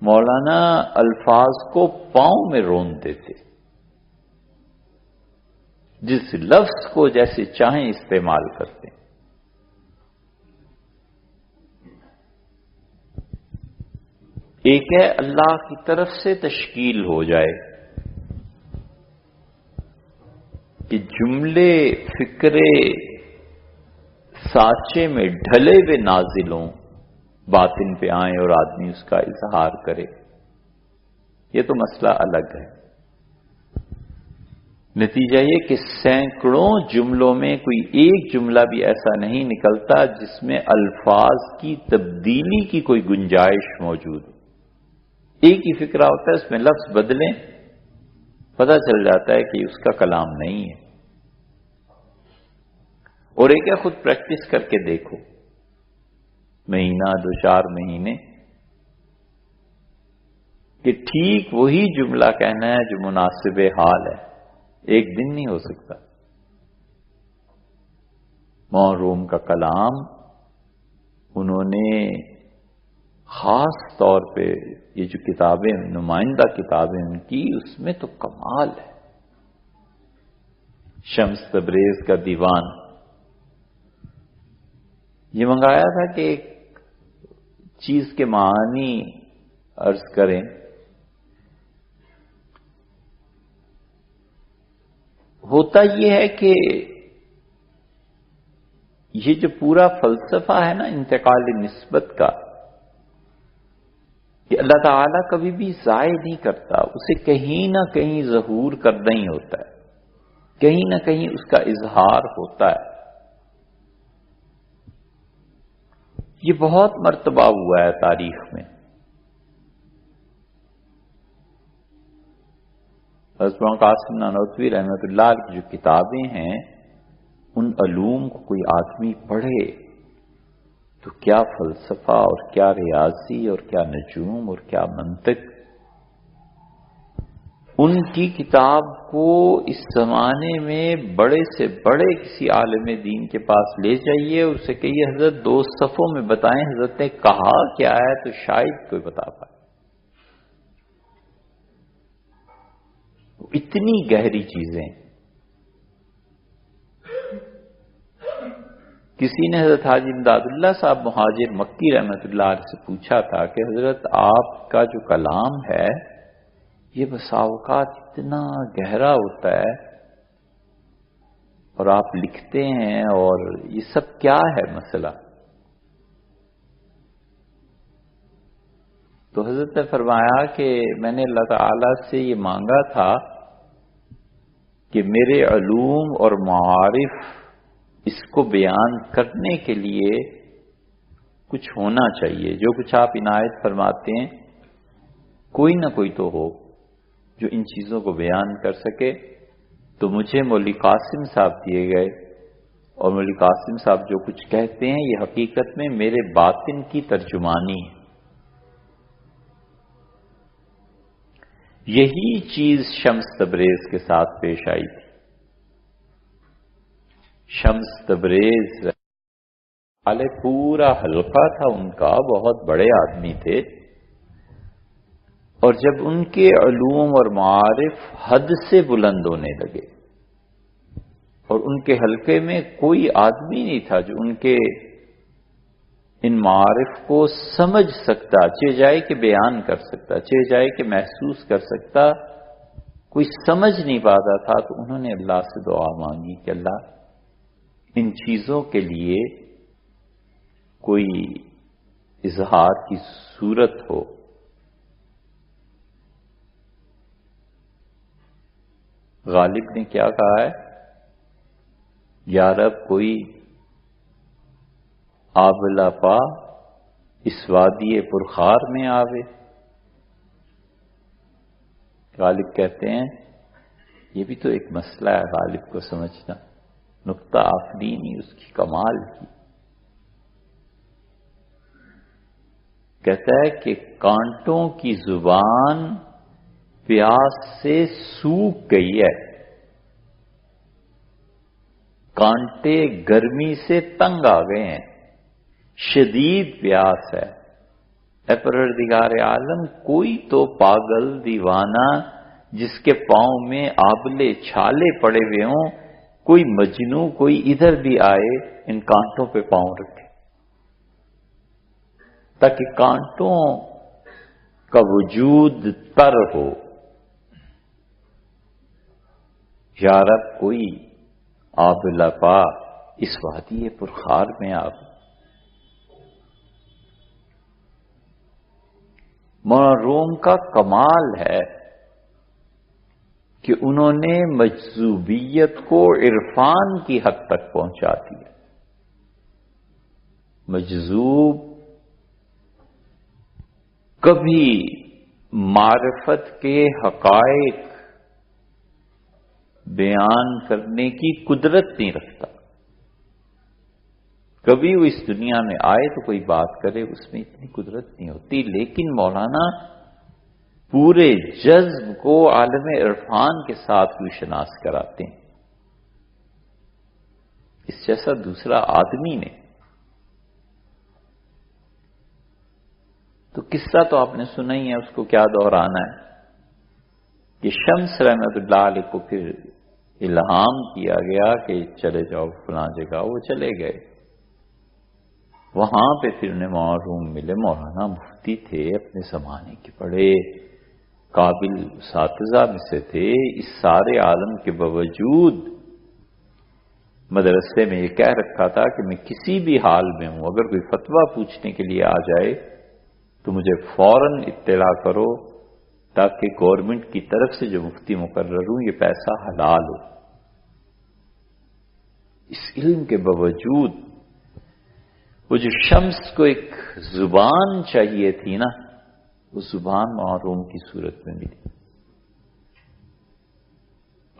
مولانا الفاظ کو پاؤں میں رون دیتے، جس لفظ کو جیسے چاہیں استعمال کرتے ہیں. ایک ہے اللہ کی طرف سے تشکیل ہو جائے کہ جملے فکرے سانچے میں ڈھلے ہوئے نازل ہوں، باطن پہ آئیں اور آدمی اس کا اظہار کرے. یہ تو مسئلہ الگ ہے. نتیجہ یہ کہ سینکڑوں جملوں میں کوئی ایک جملہ بھی ایسا نہیں نکلتا جس میں الفاظ کی تبدیلی کی کوئی گنجائش موجود ہو. ایک ہی فکرہ ہوتا ہے، اس میں لفظ بدلیں، پتہ چل جاتا ہے کہ اس کا کلام نہیں ہے. اور ایک ہے خود پریکٹس کر کے دیکھو، مہینہ 2-4 مہینے، کہ ٹھیک وہی جملہ کہنا ہے جو مناسب حال ہے. ایک دن نہیں ہو سکتا. موروم کا کلام انہوں نے خاص طور پہ یہ جو کتابیں نمائندہ کتابیں ان کی، اس میں تو کمال ہے. شمس تبریز کا دیوان یہ منگایا تھا کہ ایک چیز کے معانی عرض کریں. ہوتا یہ ہے کہ یہ جو پورا فلسفہ ہے نا انتقال نسبت کا، کہ اللہ تعالیٰ کبھی بھی ضائع نہیں کرتا، اسے کہیں نہ کہیں ظہور کرنا ہی ہوتا ہے، کہیں نہ کہیں اس کا اظہار ہوتا ہے. یہ بہت مرتبہ ہوا ہے تاریخ میں. حضرت مولانا قاسم نانوتوی رحمۃ اللہ علیہ کی جو کتابیں ہیں، ان علوم کو کوئی آدمی پڑھے تو کیا فلسفہ اور کیا ریاضی اور کیا نجوم اور کیا منطق. ان کی کتاب کو اس زمانے میں بڑے سے بڑے کسی عالم دین کے پاس لے جائیے اور اسے کہیے حضرت 2 صفحوں میں بتائیں حضرت نے کہا کیا ہے، تو شاید کوئی بتا پائے. اتنی گہری چیزیں. کسی نے حضرت حاجی امداد اللہ صاحب مہاجر مکی رحمۃ اللہ علیہ سے پوچھا تھا کہ حضرت آپ کا جو کلام ہے یہ بسا اوقات اتنا گہرا ہوتا ہے اور آپ لکھتے ہیں، اور یہ سب کیا ہے مسئلہ؟ تو حضرت نے فرمایا کہ میں نے اللہ تعالی سے یہ مانگا تھا کہ میرے علوم اور معارف اس کو بیان کرنے کے لیے کچھ ہونا چاہیے. جو کچھ آپ عنایت فرماتے ہیں کوئی نہ کوئی تو ہو جو ان چیزوں کو بیان کر سکے. تو مجھے مولوی قاسم صاحب دیے گئے، اور مولوی قاسم صاحب جو کچھ کہتے ہیں یہ حقیقت میں میرے باطن کی ترجمانی ہے. یہی چیز شمس تبریز کے ساتھ پیش آئی تھی. شمس تبریز والے پورا حلقہ تھا ان کا، بہت بڑے آدمی تھے، اور جب ان کے علوم اور معارف حد سے بلند ہونے لگے اور ان کے حلقے میں کوئی آدمی نہیں تھا جو ان کے ان معارف کو سمجھ سکتا، چاہے جائے کہ بیان کر سکتا، چاہے جائے کہ محسوس کر سکتا، کوئی سمجھ نہیں پاتا تھا. تو انہوں نے اللہ سے دعا مانگی کہ اللہ ان چیزوں کے لیے کوئی اظہار کی صورت ہو. غالب نے کیا کہا ہے؟ یا رب کوئی آبلا پا اس وادی پرخار میں آوے. غالب کہتے ہیں یہ بھی تو ایک مسئلہ ہے غالب کو سمجھنا، نقطہ آفرینی اس کی کمال کی. کہتا ہے کہ کانٹوں کی زبان پیاس سے سوکھ گئی ہے، کانٹے گرمی سے تنگ آ گئے ہیں، شدید پیاس ہے. اے پروردگار عالم کوئی تو پاگل دیوانہ جس کے پاؤں میں آبلے چھالے پڑے ہوئے ہوں، کوئی مجنوں کوئی ادھر بھی آئے ان کانٹوں پہ پاؤں رکھے تاکہ کانٹوں کا وجود تر ہو. یا رب کوئی آب لپا اس وادی پرخار میں آب. مولانا روم کا کمال ہے کہ انہوں نے مجذوبیت کو عرفان کی حد تک پہنچا دیا. مجذوب کبھی معرفت کے حقائق بیان کرنے کی قدرت نہیں رکھتا. کبھی وہ اس دنیا میں آئے تو کوئی بات کرے اس میں اتنی قدرت نہیں ہوتی، لیکن مولانا پورے جذب کو عالم عرفان کے ساتھ روشناس کراتے ہیں. اس جیسا دوسرا آدمی نے. تو قصہ تو آپ نے سنا ہی ہے، اس کو کیا دہرانا ہے کہ شمس رحمت اللہ علیہ کو پھر الہام کیا گیا کہ چلے جاؤ فلاں جگہ. وہ چلے گئے. وہاں پہ پھر انہیں معروم ملے. مولانا مفتی تھے، اپنے زمانے کے بڑے قابل اساتذہ میں سے تھے. اس سارے عالم کے باوجود مدرسے میں یہ کہہ رکھا تھا کہ میں کسی بھی حال میں ہوں، اگر کوئی فتویٰ پوچھنے کے لیے آ جائے تو مجھے فوراً اطلاع کرو تاکہ گورنمنٹ کی طرف سے جو مفتی مقرر ہوں یہ پیسہ حلال ہو. اس علم کے باوجود وہ جو شمس کو ایک زبان چاہیے تھی نا، وہ زبان معروم کی صورت میں ملی.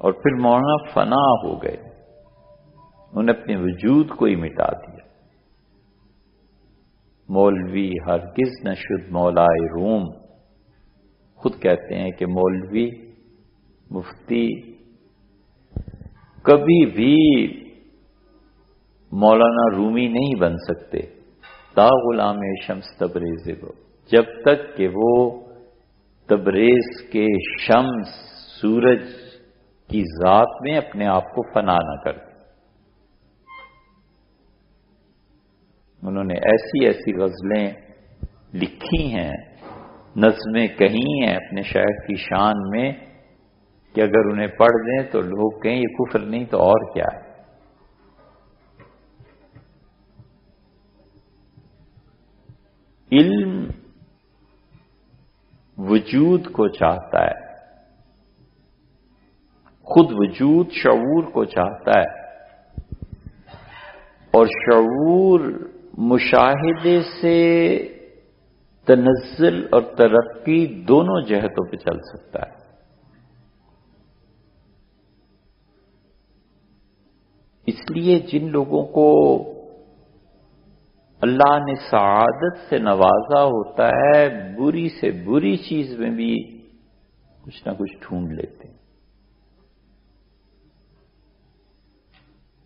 اور پھر مولانا فنا ہو گئے، انہوں نے اپنے وجود کو ہی مٹا دیا. مولوی ہرگز نہ شد مولائے روم. خود کہتے ہیں کہ مولوی مفتی کبھی بھی مولانا رومی نہیں بن سکتے. تا غلام شمس تبریز وہ، جب تک کہ وہ تبریز کے شمس سورج کی ذات میں اپنے آپ کو فنا نہ کرتے. انہوں نے ایسی ایسی غزلیں لکھی ہیں، نظمیں کہی ہیں اپنے شاعر کی شان میں کہ اگر انہیں پڑھ دیں تو لوگ کہیں یہ کفر نہیں تو اور کیا ہے. علم وجود کو چاہتا ہے، خود وجود شعور کو چاہتا ہے، اور شعور مشاہدے سے تنزل اور ترقی دونوں جہتوں پہ چل سکتا ہے۔ اس لیے جن لوگوں کو اللہ نے سعادت سے نوازا ہوتا ہے، بری سے بری چیز میں بھی کچھ نہ کچھ ڈھونڈ لیتے ہیں۔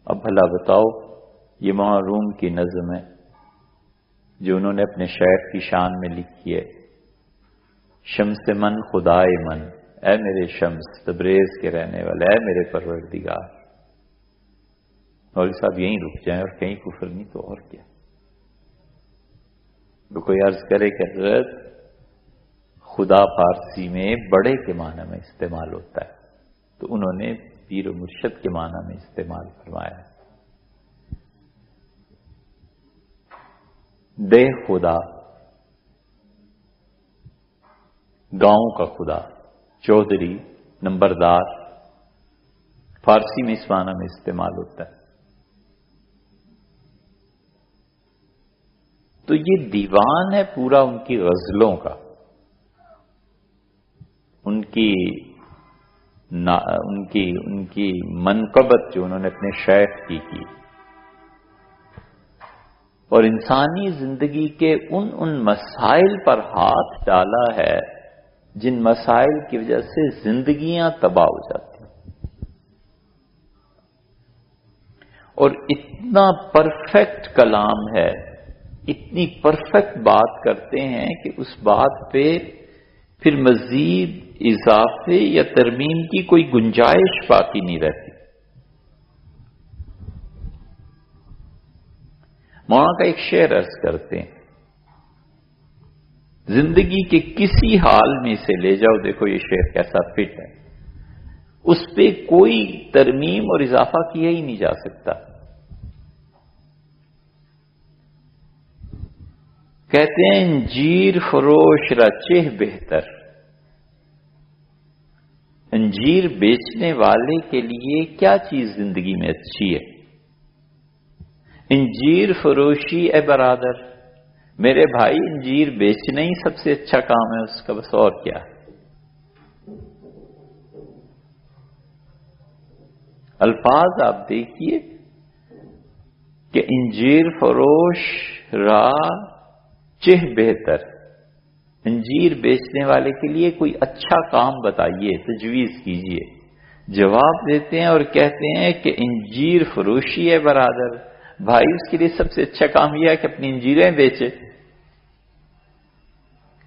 اب بھلا بتاؤ، یہ معروم کی نظم ہے جو انہوں نے اپنے شیخ کی شان میں لکھی ہے، شمس من خدائے من، اے میرے شمس، تبریز کے رہنے والے، اے میرے پروردگار۔ مولوی صاحب یہیں رک جائیں اور کہیں کفر نہیں تو اور کیا؟ تو کوئی عرض کرے کہ حضرت خدا فارسی میں بڑے کے معنی میں استعمال ہوتا ہے، تو انہوں نے پیر و مرشد کے معنی میں استعمال فرمایا۔ دے خدا، گاؤں کا خدا، چودھری، نمبردار، فارسی میں اس معنی میں استعمال ہوتا ہے۔ تو یہ دیوان ہے پورا ان کی غزلوں کا، ان کی منقبت جو انہوں نے اپنے شیخ کی، اور انسانی زندگی کے ان مسائل پر ہاتھ ڈالا ہے جن مسائل کی وجہ سے زندگیاں تباہ ہو جاتی ہیں، اور اتنا پرفیکٹ کلام ہے، اتنی پرفیکٹ بات کرتے ہیں کہ اس بات پہ پھر مزید اضافے یا ترمیم کی کوئی گنجائش باقی نہیں رہتی۔ مولانا کا ایک شعر عرض کرتے ہیں، زندگی کے کسی حال میں سے لے جاؤ، دیکھو یہ شعر کیسا فٹ ہے، اس پہ کوئی ترمیم اور اضافہ کیا ہی نہیں جا سکتا۔ کہتے ہیں انجیر فروش را چہ بہتر، انجیر بیچنے والے کے لیے کیا چیز زندگی میں اچھی ہے؟ انجیر فروشی اے برادر، میرے بھائی انجیر بیچنا ہی سب سے اچھا کام ہے اس کا، بس اور کیا۔ الفاظ آپ دیکھیے کہ انجیر فروش را چہ بہتر، انجیر بیچنے والے کے لیے کوئی اچھا کام بتائیے، تجویز کیجئے۔ جواب دیتے ہیں اور کہتے ہیں کہ انجیر فروشی ہے برادر، بھائی اس کے لیے سب سے اچھا کام یہ ہے کہ اپنی انجیریں بیچے۔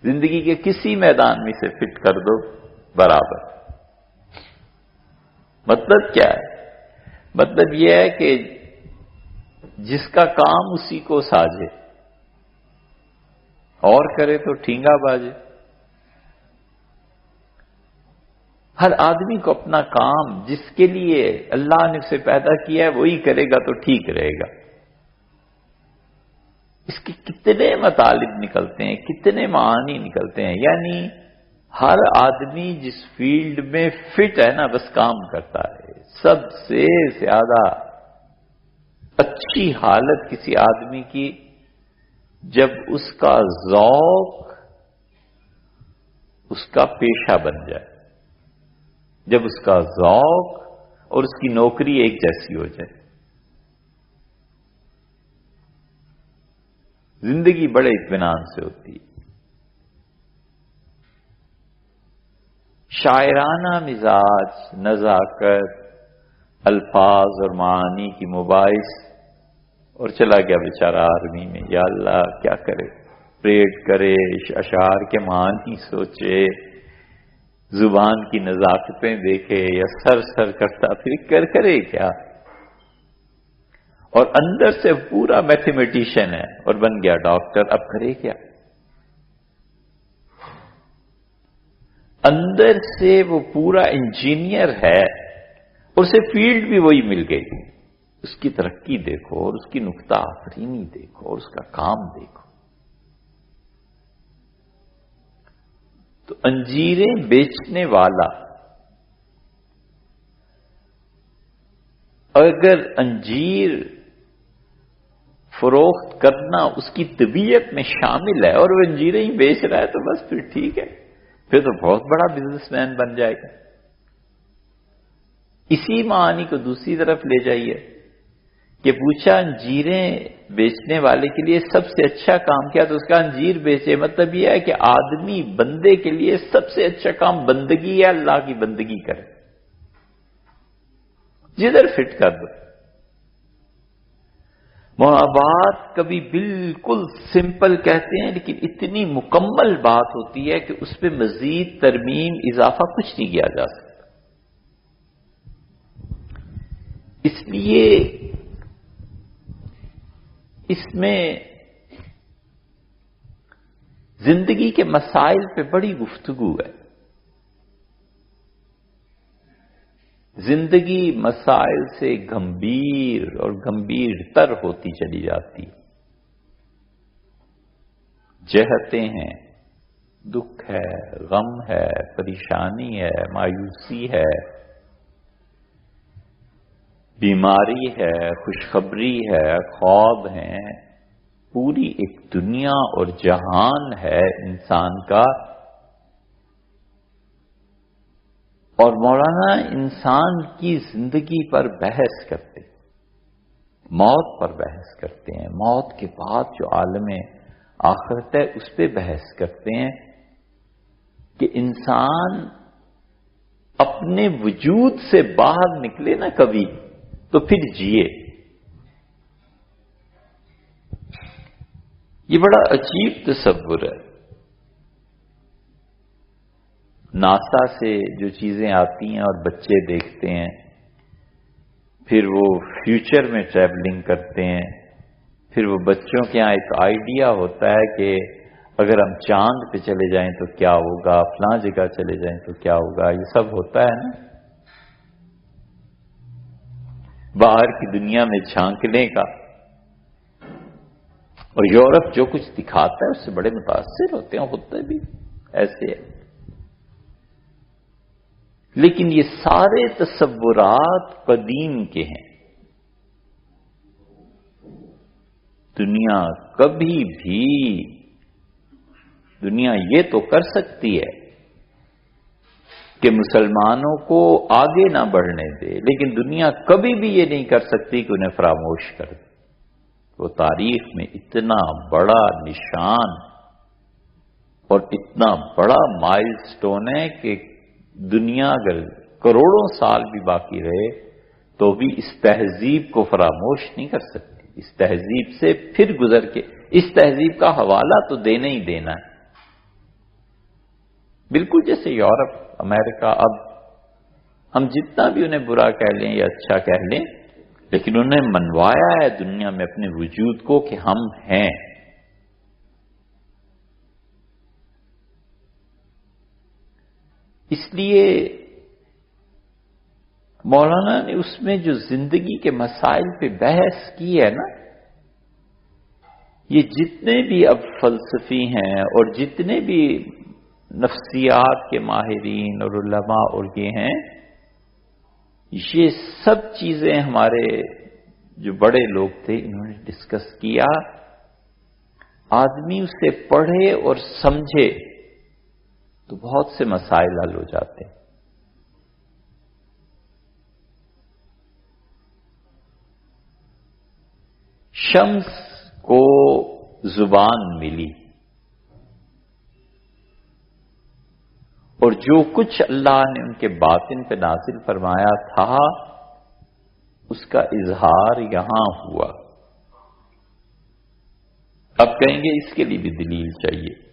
زندگی کے کسی میدان میں سے فٹ کر دو برابر۔ مطلب کیا ہے؟ مطلب یہ ہے کہ جس کا کام اسی کو ساجے، اور کرے تو ٹھینگا باجے۔ ہر آدمی کو اپنا کام جس کے لیے اللہ نے اسے پیدا کیا ہے وہی کرے گا تو ٹھیک رہے گا۔ اس کے کتنے مطالب نکلتے ہیں، کتنے معانی نکلتے ہیں، یعنی ہر آدمی جس فیلڈ میں فٹ ہے نا بس کام کرتا ہے۔ سب سے زیادہ اچھی حالت کسی آدمی کی جب اس کا ذوق اس کا پیشہ بن جائے، جب اس کا ذوق اور اس کی نوکری ایک جیسی ہو جائے، زندگی بڑے اطمینان سے ہوتی ہے۔ شاعرانہ مزاج، نزاکت، الفاظ اور معانی کی مباحث، اور چلا گیا بیچارہ آرمی میں، یا اللہ کیا کرے، پریڈ کرے، اشعار کے معنی سوچے، زبان کی نزاکتیں دیکھے، یا سر سر کرتا پھر کرے کیا، اور اندر سے پورا میتھمیٹیشین ہے اور بن گیا ڈاکٹر، اب کرے کیا؟ اندر سے وہ پورا انجینئر ہے اور اسے فیلڈ بھی وہی مل گئی، اس کی ترقی دیکھو اور اس کی نکتہ آفرینی دیکھو اور اس کا کام دیکھو۔ تو انجیریں بیچنے والا اگر انجیر فروخت کرنا اس کی طبیعت میں شامل ہے اور وہ انجیریں ہی بیچ رہا ہے تو بس پھر ٹھیک ہے، پھر تو بہت بڑا بزنس مین بن جائے گا۔ اسی معنی کو دوسری طرف لے جائیے کہ پوچھا انجیریں بیچنے والے کے لیے سب سے اچھا کام کیا، تو اس کا انجیر بیچے، مطلب یہ ہے کہ آدمی بندے کے لیے سب سے اچھا کام بندگی ہے، اللہ کی بندگی کرے، جدھر فٹ کر دو۔ بات کبھی بالکل سمپل کہتے ہیں لیکن اتنی مکمل بات ہوتی ہے کہ اس پہ مزید ترمیم اضافہ کچھ نہیں کیا جا سکتا۔ اس لیے اس میں زندگی کے مسائل پہ بڑی گفتگو ہے۔ زندگی مسائل سے گمبھیر اور گمبھیر تر ہوتی چلی جاتی، جہتیں ہیں، دکھ ہے، غم ہے، پریشانی ہے، مایوسی ہے، بیماری ہے، خوشخبری ہے، خواب ہیں، پوری ایک دنیا اور جہان ہے انسان کا۔ اور مولانا انسان کی زندگی پر بحث کرتے، موت پر بحث کرتے ہیں، موت کے بعد جو عالم آخرت ہے اس پہ بحث کرتے ہیں کہ انسان اپنے وجود سے باہر نکلے نا کبھی تو پھر جیے۔ یہ بڑا عجیب تصور ہے۔ ناسا سے جو چیزیں آتی ہیں اور بچے دیکھتے ہیں، پھر وہ فیوچر میں ٹریولنگ کرتے ہیں، پھر وہ بچوں کے یہاں ایک آئیڈیا ہوتا ہے کہ اگر ہم چاند پہ چلے جائیں تو کیا ہوگا، فلاں جگہ چلے جائیں تو کیا ہوگا، یہ سب ہوتا ہے نا باہر کی دنیا میں جھانکنے کا۔ اور یورپ جو کچھ دکھاتا ہے اس سے بڑے متاثر ہوتے ہیں، ہوتے بھی ایسے ہے۔ لیکن یہ سارے تصورات قدیم کے ہیں۔ دنیا کبھی بھی دنیا یہ تو کر سکتی ہے کہ مسلمانوں کو آگے نہ بڑھنے دے، لیکن دنیا کبھی بھی یہ نہیں کر سکتی کہ انہیں فراموش کر دے۔ وہ تاریخ میں اتنا بڑا نشان اور اتنا بڑا مائل سٹون ہے کہ دنیا اگر کروڑوں سال بھی باقی رہے تو بھی اس تہذیب کو فراموش نہیں کر سکتی۔ اس تہذیب سے پھر گزر کے اس تہذیب کا حوالہ تو دینا ہی دینا ہے۔ بالکل جیسے یورپ، امریکہ، اب ہم جتنا بھی انہیں برا کہہ لیں یا اچھا کہہ لیں، لیکن انہوں نے منوایا ہے دنیا میں اپنے وجود کو کہ ہم ہیں۔ اس لیے مولانا نے اس میں جو زندگی کے مسائل پہ بحث کی ہے نا، یہ جتنے بھی اب فلسفی ہیں اور جتنے بھی نفسیات کے ماہرین اور علماء اور یہ ہیں، یہ سب چیزیں ہمارے جو بڑے لوگ تھے انہوں نے ڈسکس کیا۔ آدمی اسے پڑھے اور سمجھے تو بہت سے مسائل حل ہو جاتے ہیں۔ شمس کو زبان ملی اور جو کچھ اللہ نے ان کے باطن پہ نازل فرمایا تھا اس کا اظہار یہاں ہوا۔ اب کہیں گے اس کے لیے بھی دلیل چاہیے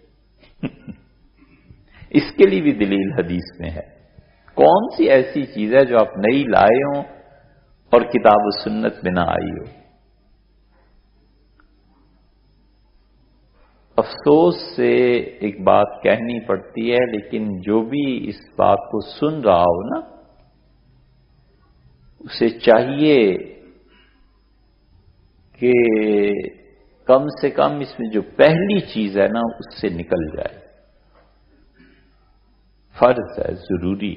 اس کے لیے بھی دلیل حدیث میں ہے۔ کون سی ایسی چیز ہے جو آپ نئی لائے ہوں اور کتاب و سنت میں نہ آئی ہو؟ افسوس سے ایک بات کہنی پڑتی ہے، لیکن جو بھی اس بات کو سن رہا ہو نا، اسے چاہیے کہ کم سے کم اس میں جو پہلی چیز ہے نا اس سے نکل جائے۔ فرض ہے، ضروری۔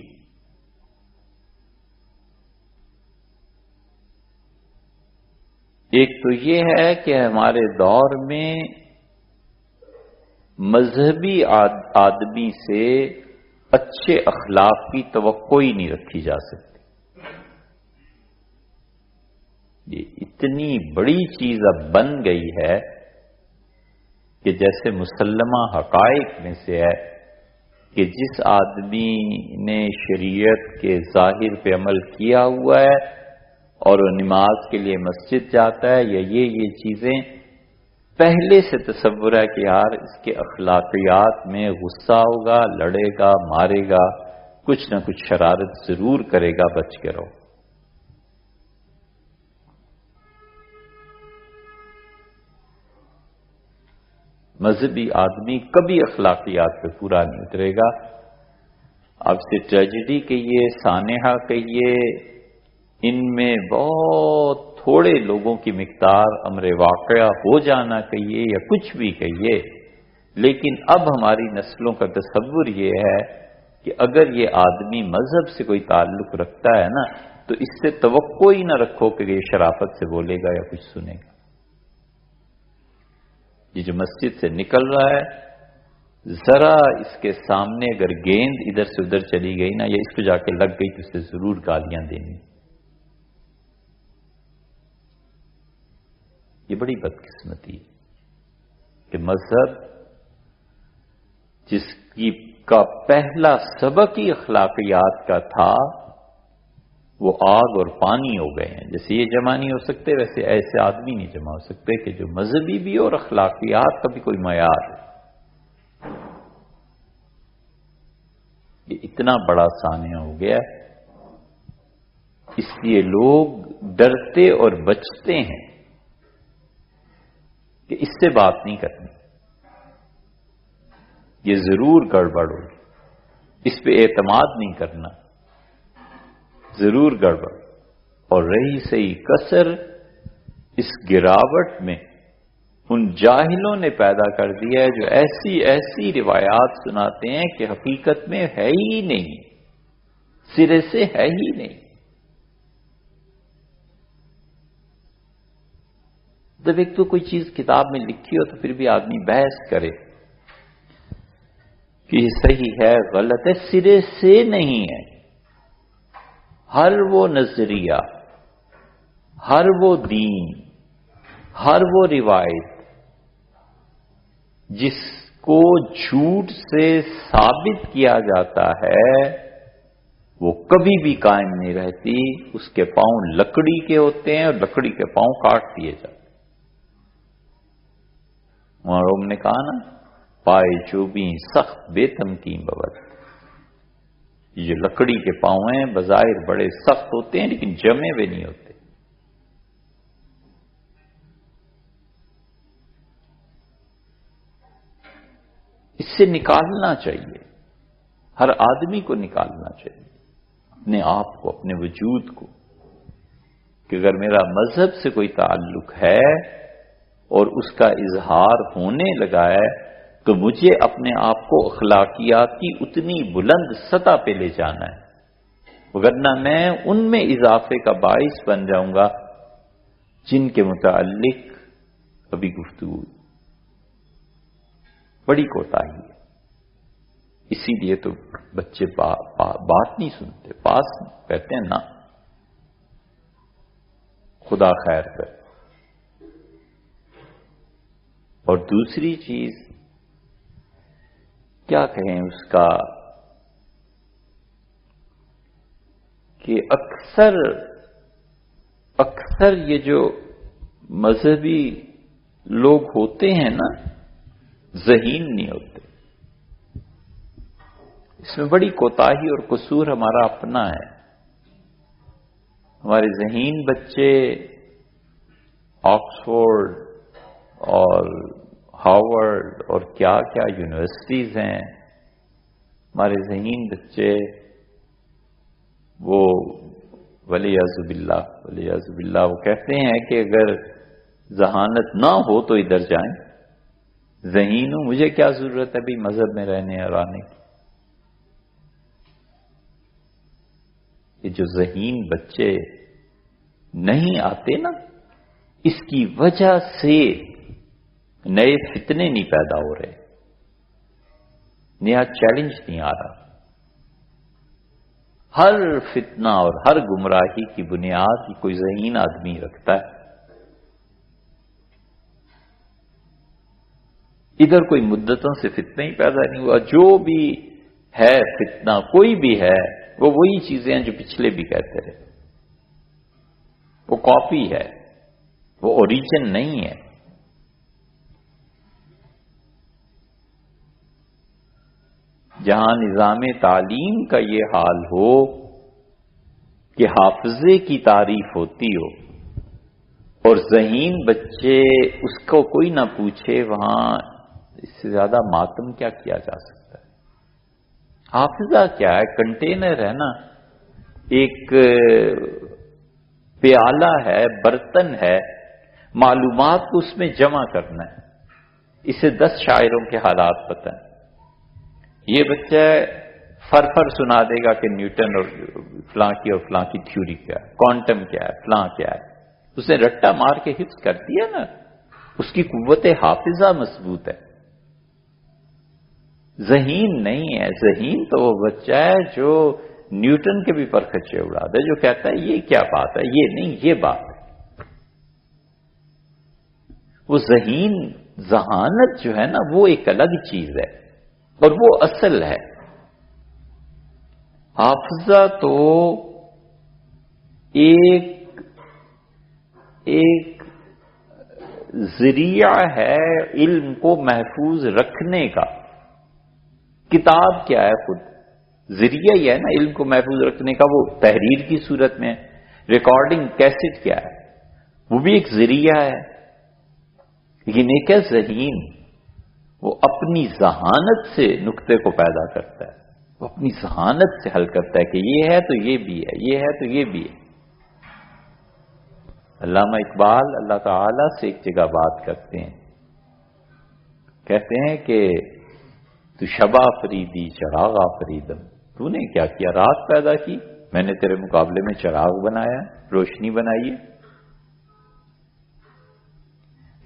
ایک تو یہ ہے کہ ہمارے دور میں مذہبی آدمی سے اچھے اخلاق کی توقع ہی نہیں رکھی جا سکتی۔ یہ اتنی بڑی چیز اب بن گئی ہے کہ جیسے مسلمہ حقائق میں سے ہے کہ جس آدمی نے شریعت کے ظاہر پہ عمل کیا ہوا ہے اور وہ نماز کے لیے مسجد جاتا ہے یا یہ چیزیں پہلے سے تصور ہے کہ یار اس کے اخلاقیات میں غصہ ہوگا، لڑے گا، مارے گا، کچھ نہ کچھ شرارت ضرور کرے گا، بچ کے رہو۔ مذہبی آدمی کبھی اخلاقیات پہ پورا نہیں اترے گا۔ اب سے ٹریجڈی کہیے، سانحہ کہیے، ان میں بہت تھوڑے لوگوں کی مقدار امر واقعہ ہو جانا کہیے یا کچھ بھی کہیے، لیکن اب ہماری نسلوں کا تصور یہ ہے کہ اگر یہ آدمی مذہب سے کوئی تعلق رکھتا ہے نا تو اس سے توقع ہی نہ رکھو کہ یہ شرافت سے بولے گا یا کچھ سنے گا۔ یہ جو مسجد سے نکل رہا ہے، ذرا اس کے سامنے اگر گیند ادھر سے ادھر چلی گئی نا یا اس کو جا کے لگ گئی تو اسے ضرور گالیاں دینی۔ یہ بڑی بدقسمتی ہے کہ مذہب جس کا پہلا سبق ہی اخلاقیات کا تھا وہ آگ اور پانی ہو گئے ہیں۔ جیسے یہ جمع نہیں ہو سکتے ویسے ایسے آدمی نہیں جمع ہو سکتے کہ جو مذہبی بھی اور اخلاقیات کا بھی کوئی معیار ہے۔ یہ اتنا بڑا سانحہ ہو گیا ہے، اس لیے لوگ ڈرتے اور بچتے ہیں کہ اس سے بات نہیں کرنی، یہ ضرور گڑبڑ ہوگی، اس پہ اعتماد نہیں کرنا، ضرور گڑبڑ۔ اور رہی صحیح کسر اس گراوٹ میں ان جاہلوں نے پیدا کر دیا ہے جو ایسی ایسی روایات سناتے ہیں کہ حقیقت میں ہے ہی نہیں، سرے سے ہے ہی نہیں۔ جب ایک تو کوئی چیز کتاب میں لکھی ہو تو پھر بھی آدمی بحث کرے کہ یہ صحیح ہے غلط ہے، سرے سے نہیں ہے۔ ہر وہ نظریہ، ہر وہ دین، ہر وہ روایت جس کو جھوٹ سے ثابت کیا جاتا ہے وہ کبھی بھی قائم نہیں رہتی، اس کے پاؤں لکڑی کے ہوتے ہیں اور لکڑی کے پاؤں کاٹ دیے جاتے ہیں۔ معروم نے کہا نا، پائے چوبیں سخت بے تمکین ببد، یہ جو لکڑی کے پاؤں ہیں بظاہر بڑے سخت ہوتے ہیں لیکن جمے ہوئے نہیں ہوتے۔ اس سے نکالنا چاہیے، ہر آدمی کو نکالنا چاہیے اپنے آپ کو، اپنے وجود کو، کہ اگر میرا مذہب سے کوئی تعلق ہے اور اس کا اظہار ہونے لگا ہے تو مجھے اپنے آپ کو اخلاقیات کی اتنی بلند سطح پہ لے جانا ہے، ورنہ میں ان میں اضافے کا باعث بن جاؤں گا جن کے متعلق ابھی گفتگو۔ بڑی کوتاہی ہے، اسی لیے تو بچے بات نہیں سنتے، پاس کہتے ہیں نا خدا خیر کر۔ اور دوسری چیز کیا کہیں اس کا کہ اکثر یہ جو مذہبی لوگ ہوتے ہیں نا ذہین نہیں ہوتے، اس میں بڑی کوتاہی اور قصور ہمارا اپنا ہے۔ ہمارے ذہین بچے آکسفورڈ اور ہارورڈ اور کیا کیا یونیورسٹیز ہیں، ہمارے ذہین بچے وہ ولیعذ باللہ وہ کہتے ہیں کہ اگر ذہانت نہ ہو تو ادھر جائیں، ذہین ہوں، مجھے کیا ضرورت ہے بھی مذہب میں رہنے اور آنے کی۔ یہ جو ذہین بچے نہیں آتے نا، اس کی وجہ سے نئے فتنے نہیں پیدا ہو رہے، نیا چیلنج نہیں آ رہا۔ ہر فتنہ اور ہر گمراہی کی بنیاد کی کوئی ذہین آدمی رکھتا ہے۔ ادھر کوئی مدتوں سے فتنہ ہی پیدا نہیں ہوا، جو بھی ہے فتنہ کوئی بھی ہے وہ وہی چیزیں ہیں جو پچھلے بھی کہتے رہے، وہ کاپی ہے، وہ اوریجن نہیں ہے۔ جہاں نظام تعلیم کا یہ حال ہو کہ حافظے کی تعریف ہوتی ہو اور ذہین بچے اس کو کوئی نہ پوچھے، وہاں اس سے زیادہ ماتم کیا کیا جا سکتا ہے؟ حافظہ کیا ہے؟ کنٹینر ہے نا، ایک پیالہ ہے، برتن ہے، معلومات کو اس میں جمع کرنا ہے۔ اسے 10 شاعروں کے حالات پتہ ہیں۔ یہ بچہ فر سنا دے گا کہ نیوٹن اور فلاں کی تھیوری کیا ہے، کوانٹم کیا ہے، فلاں کیا ہے۔ اس نے رٹا مار کے حفظ کر دیا نا، اس کی قوت حافظہ مضبوط ہے۔ ذہین نہیں ہے، ذہین تو وہ بچہ ہے جو نیوٹن کے بھی پرخچے اڑا دے، جو کہتا ہے یہ کیا بات ہے، یہ نہیں یہ بات ہے۔ وہ ذہین ذہانت جو ہے نا وہ ایک الگ چیز ہے اور وہ اصل ہے۔ حافظہ تو ایک ذریعہ ہے علم کو محفوظ رکھنے کا۔ کتاب کیا ہے؟ خود ذریعہ ہی ہے نا علم کو محفوظ رکھنے کا، وہ تحریر کی صورت میں۔ ریکارڈنگ کیسٹ کیا ہے؟ وہ بھی ایک ذریعہ ہے۔ لیکن ایک ہے ذہین، وہ اپنی ذہانت سے نقطے کو پیدا کرتا ہے، وہ اپنی ذہانت سے حل کرتا ہے کہ یہ ہے تو یہ بھی ہے، یہ ہے تو یہ بھی ہے۔ علامہ اقبال اللہ تعالی سے ایک جگہ بات کرتے ہیں، کہتے ہیں کہ تو شبا فریدی چراغا فریدم، تو نے کیا کیا؟ رات پیدا کی، میں نے تیرے مقابلے میں چراغ بنایا، روشنی بنائی ہے۔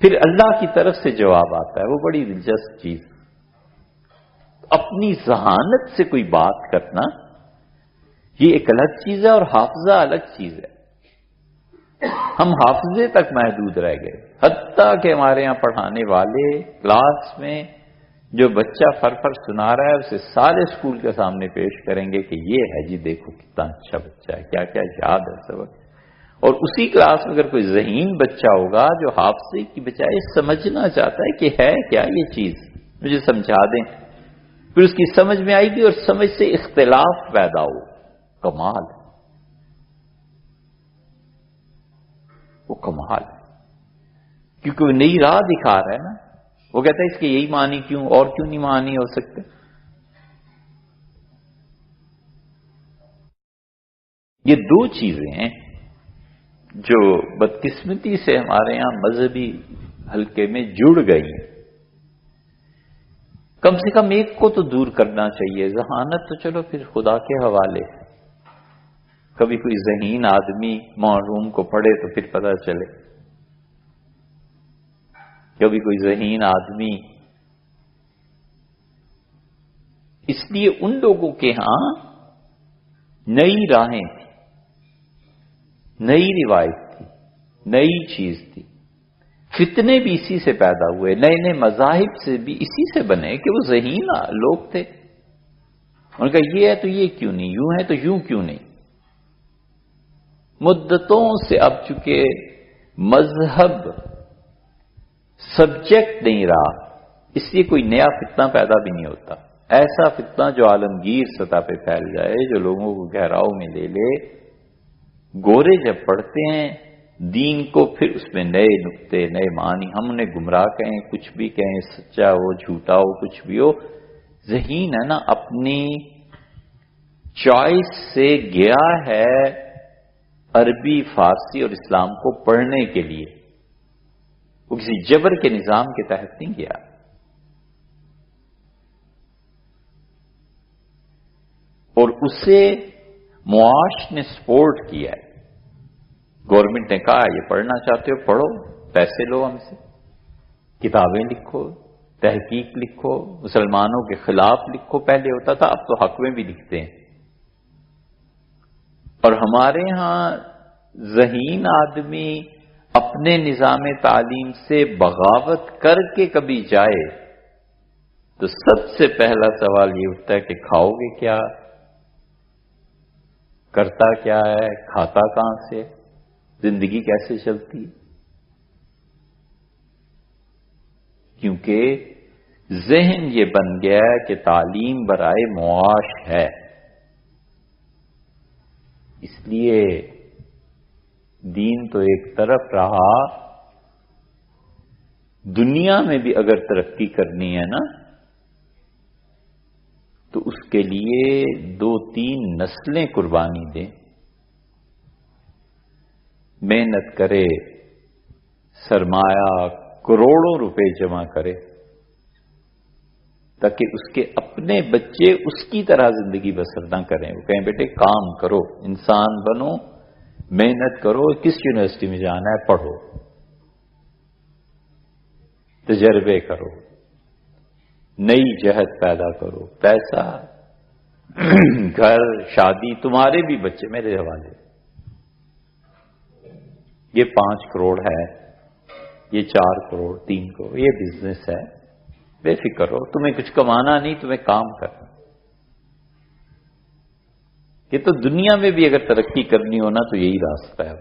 پھر اللہ کی طرف سے جواب آتا ہے، وہ بڑی دلچسپ چیز۔ اپنی ذہانت سے کوئی بات کرنا یہ ایک الگ چیز ہے اور حافظہ الگ چیز ہے۔ ہم حافظے تک محدود رہ گئے، حتیٰ کہ ہمارے یہاں پڑھانے والے کلاس میں جو بچہ فر سنا رہا ہے اسے سارے اسکول کے سامنے پیش کریں گے کہ یہ ہے جی دیکھو کتنا اچھا بچہ ہے، کیا کیا یاد ہے سبق۔ اور اسی کلاس میں اگر کوئی ذہین بچہ ہوگا جو حافظے کی بجائے سمجھنا چاہتا ہے کہ ہے کیا یہ چیز، مجھے سمجھا دیں، پھر اس کی سمجھ میں آئے گی اور سمجھ سے اختلاف پیدا ہو، کمال ہے، وہ کمال ہے، کیونکہ وہ نئی راہ دکھا رہا ہے نا۔ وہ کہتا ہے اس کے یہی معنی کیوں اور کیوں نہیں معنی ہو سکتے؟ یہ دو چیزیں ہیں جو بدقسمتی سے ہمارے ہاں مذہبی حلقے میں جڑ گئی ہیں۔ کم سے کم ایک کو تو دور کرنا چاہیے۔ ذہانت تو چلو پھر خدا کے حوالے، کبھی کوئی ذہین آدمی معلوم کو پڑھے تو پھر پتہ چلے، کبھی کوئی ذہین آدمی۔ اس لیے ان لوگوں کے ہاں نئی راہیں تھی، نئی روایت تھی، نئی چیز تھی۔ فتنے بھی اسی سے پیدا ہوئے، نئے نئے مذاہب سے بھی اسی سے بنے کہ وہ ذہین لوگ تھے۔ ان کا یہ ہے تو یہ کیوں نہیں، یوں ہے تو یوں کیوں نہیں۔ مدتوں سے اب چونکہ مذہب سبجیکٹ نہیں رہا، اس لیے کوئی نیا فتنہ پیدا بھی نہیں ہوتا۔ ایسا فتنہ جو عالمگیر سطح پہ پھیل جائے، جو لوگوں کو گہراؤ میں لے لے۔ گورے جب پڑھتے ہیں دین کو، پھر اس میں نئے نقطے، نئے معنی، ہم انہیں گمراہ کہیں، کچھ بھی کہیں، سچا ہو جھوٹا ہو کچھ بھی ہو، ذہین ہے نا اپنی چوائس سے گیا ہے عربی، فارسی اور اسلام کو پڑھنے کے لیے، وہ کسی جبر کے نظام کے تحت نہیں گیا۔ اور اسے معاش نے سپورٹ کیا ہے. گورنمنٹ نے کہا یہ پڑھنا چاہتے ہو پڑھو، پیسے لو ہم سے، کتابیں لکھو، تحقیق لکھو، مسلمانوں کے خلاف لکھو. پہلے ہوتا تھا، اب تو حق میں بھی لکھتے ہیں. اور ہمارے ہاں ذہین آدمی اپنے نظام تعلیم سے بغاوت کر کے کبھی جائے تو سب سے پہلا سوال یہ اٹھتا ہے کہ کھاؤ گے کیا، کرتا کیا ہے، کھاتا کہاں سے، زندگی کیسے چلتی. کیونکہ ذہن یہ بن گیا ہے کہ تعلیم برائے معاش ہے. اس لیے دین تو ایک طرف رہا، دنیا میں بھی اگر ترقی کرنی ہے نا تو اس کے لیے 2-3 نسلیں قربانی دیں، محنت کرے، سرمایہ کروڑوں روپے جمع کرے تاکہ اس کے اپنے بچے اس کی طرح زندگی بسر نہ کریں. وہ کہیں بیٹے کام کرو، انسان بنو، محنت کرو، کس یونیورسٹی میں جانا ہے پڑھو، تجربے کرو، نئی جہد پیدا کرو، پیسہ، گھر، شادی، تمہارے بھی بچے میرے حوالے. یہ 5 کروڑ ہے، یہ 4 کروڑ، 3 کروڑ، یہ بزنس ہے، بے فکر ہو، تمہیں کچھ کمانا نہیں، تمہیں کام کرنا. یہ تو دنیا میں بھی اگر ترقی کرنی ہونا تو یہی راستہ ہے.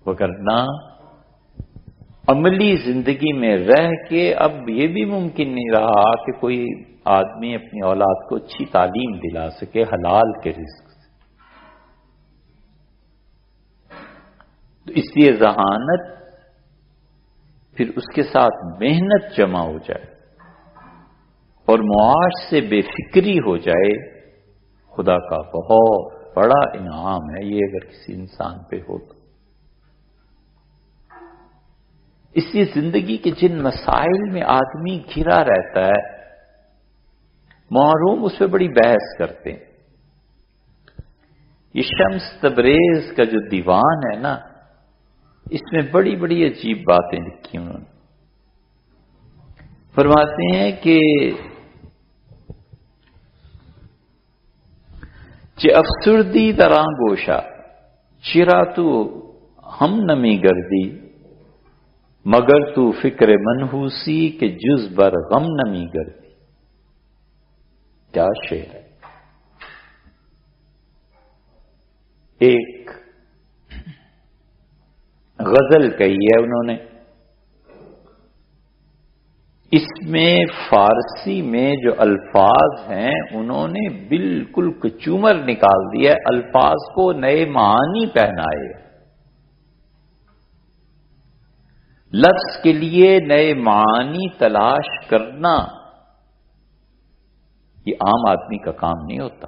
وگرنہ عملی زندگی میں رہ کے اب یہ بھی ممکن نہیں رہا کہ کوئی آدمی اپنی اولاد کو اچھی تعلیم دلا سکے حلال کے رزق سے. تو اس لیے ذہانت پھر اس کے ساتھ محنت جمع ہو جائے اور معاش سے بے فکری ہو جائے، خدا کا بہت بڑا انعام ہے یہ اگر کسی انسان پہ ہو تو. اس لیے زندگی کے جن مسائل میں آدمی گھرا رہتا ہے، محروم اس پہ بڑی بحث کرتے ہیں. یہ شمس تبریز کا جو دیوان ہے نا، اس میں بڑی بڑی عجیب باتیں لکھی انہوں نے. فرماتے ہیں کہ افسردی درا گوشا چرا تو ہم نمی گردی مگر تو فکر منحوسی کے جز بر غم نمی گردی. کیا شعر ہے. ایک غزل کہی ہے انہوں نے، اس میں فارسی میں جو الفاظ ہیں انہوں نے بالکل کچومر نکال دیا ہے، الفاظ کو نئے معانی پہنائے، لفظ کے لیے نئے معانی تلاش کرنا یہ عام آدمی کا کام نہیں ہوتا.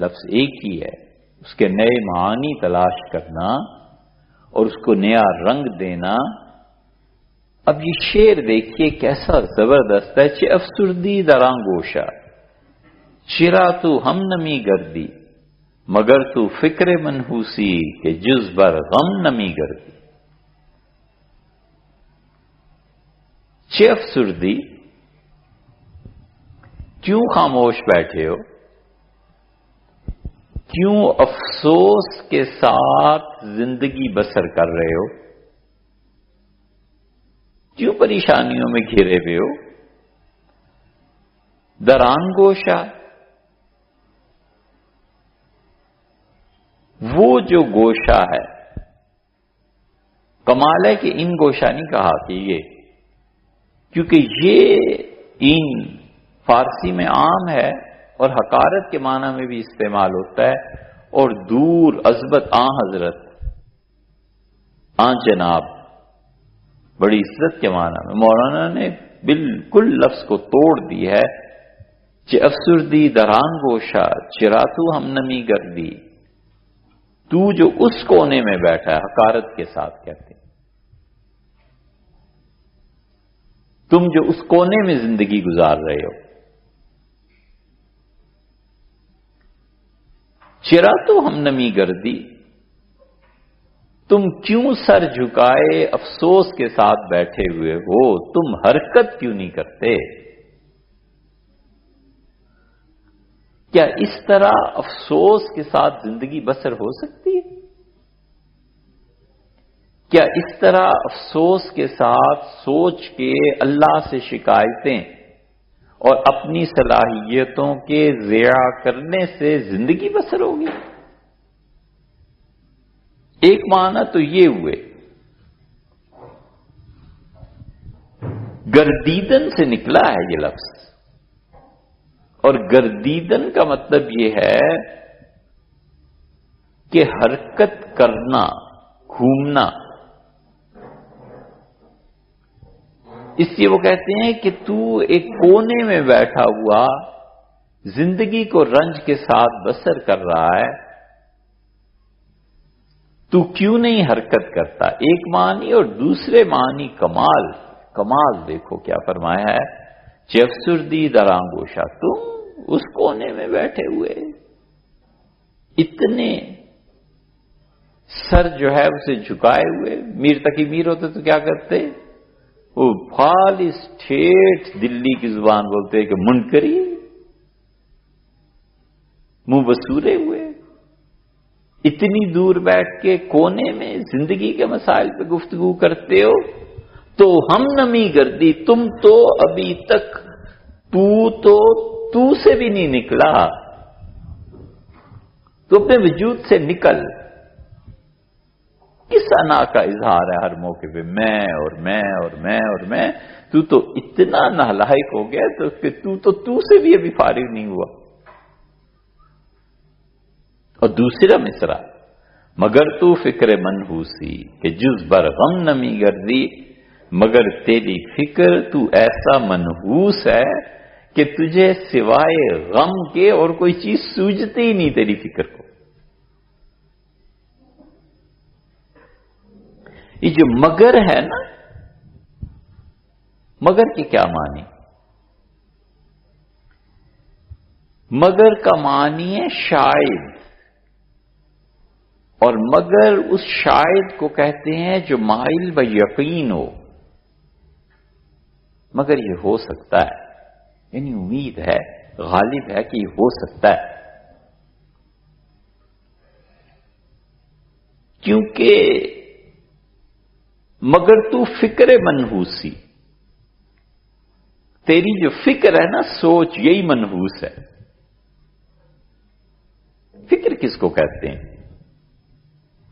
لفظ ایک ہی ہے، اس کے نئے معانی تلاش کرنا اور اس کو نیا رنگ دینا. اب یہ شعر دیکھیے کیسا زبردست ہے. چہ افسردی دراں گوشا چرا تو ہم نمی گردی مگر تو فکر منحوسی کہ جز بر غم نمی گردی. چہ افسردی، کیوں خاموش بیٹھے ہو، کیوں افسوس کے ساتھ زندگی بسر کر رہے ہو، کیوں پریشانیوں میں گھرے ہوئے ہو. دران گوشا، وہ جو گوشا ہے، کمال ہے کہ ان گوشا نہیں کہا کہ یہ، کیونکہ یہ ان فارسی میں عام ہے اور حقارت کے معنی میں بھی استعمال ہوتا ہے، اور دور عظمت آن حضرت، آن جناب، بڑی عزت کے معنی میں. مولانا نے بالکل لفظ کو توڑ دی ہے. چہ افسردی دران گوشا چراتو ہم نمی گردی، تو جو اس کونے میں بیٹھا ہے، حقارت کے ساتھ کہتے ہیں، تم جو اس کونے میں زندگی گزار رہے ہو، چرا تو ہم نمی گردی، تم کیوں سر جھکائے افسوس کے ساتھ بیٹھے ہوئے ہو، تم حرکت کیوں نہیں کرتے؟ کیا اس طرح افسوس کے ساتھ زندگی بسر ہو سکتی ہے؟ کیا اس طرح افسوس کے ساتھ سوچ کے اللہ سے شکایتیں اور اپنی صلاحیتوں کے ضیاع کرنے سے زندگی بسر ہوگی؟ ایک معنی تو یہ ہوئے، گردیدن سے نکلا ہے یہ لفظ، اور گردیدن کا مطلب یہ ہے کہ حرکت کرنا، گھومنا۔ اس لیے وہ کہتے ہیں کہ تو ایک کونے میں بیٹھا ہوا زندگی کو رنج کے ساتھ بسر کر رہا ہے، تو کیوں نہیں حرکت کرتا؟ ایک معنی، اور دوسرے معنی کمال۔ کمال دیکھو کیا فرمایا ہے، جفسردی درانگوشا، تم اس کونے میں بیٹھے ہوئے اتنے سر جو ہے اسے جھکائے ہوئے۔ میر تقی میر ہوتے تو کیا کرتے؟ وہ خالص ٹھیٹھ دلی کی زبان بولتے کہ منکری، منہ بسورے ہوئے، اتنی دور بیٹھ کے کونے میں زندگی کے مسائل پہ گفتگو کرتے ہو۔ تو ہم نمی گردی، تم تو ابھی تک تو سے بھی نہیں نکلا، تو اپنے وجود سے نکل۔ کس انا کا اظہار ہے ہر موقع پہ، میں اور میں اور میں اور میں، تو اتنا نالائق ہو گیا تو کہ تو سے بھی ابھی فارغ نہیں ہوا۔ اور دوسرا مصرع، مگر تو فکر منحوسی کہ جز بر غم نمی گردی، مگر تیری فکر تو ایسا منحوس ہے کہ تجھے سوائے غم کے اور کوئی چیز سوجھتی ہی نہیں تیری فکر کو۔ یہ جو مگر ہے نا، مگر کے کیا معنی؟ مگر کا معنی ہے شاید، اور مگر اس شاید کو کہتے ہیں جو مائل و یقین ہو، مگر یہ ہو سکتا ہے، یعنی امید ہے، غالب ہے کہ یہ ہو سکتا ہے۔ کیونکہ مگر تو فکر منحوسی، تیری جو فکر ہے نا، سوچ، یہی منحوس ہے۔ فکر کس کو کہتے ہیں؟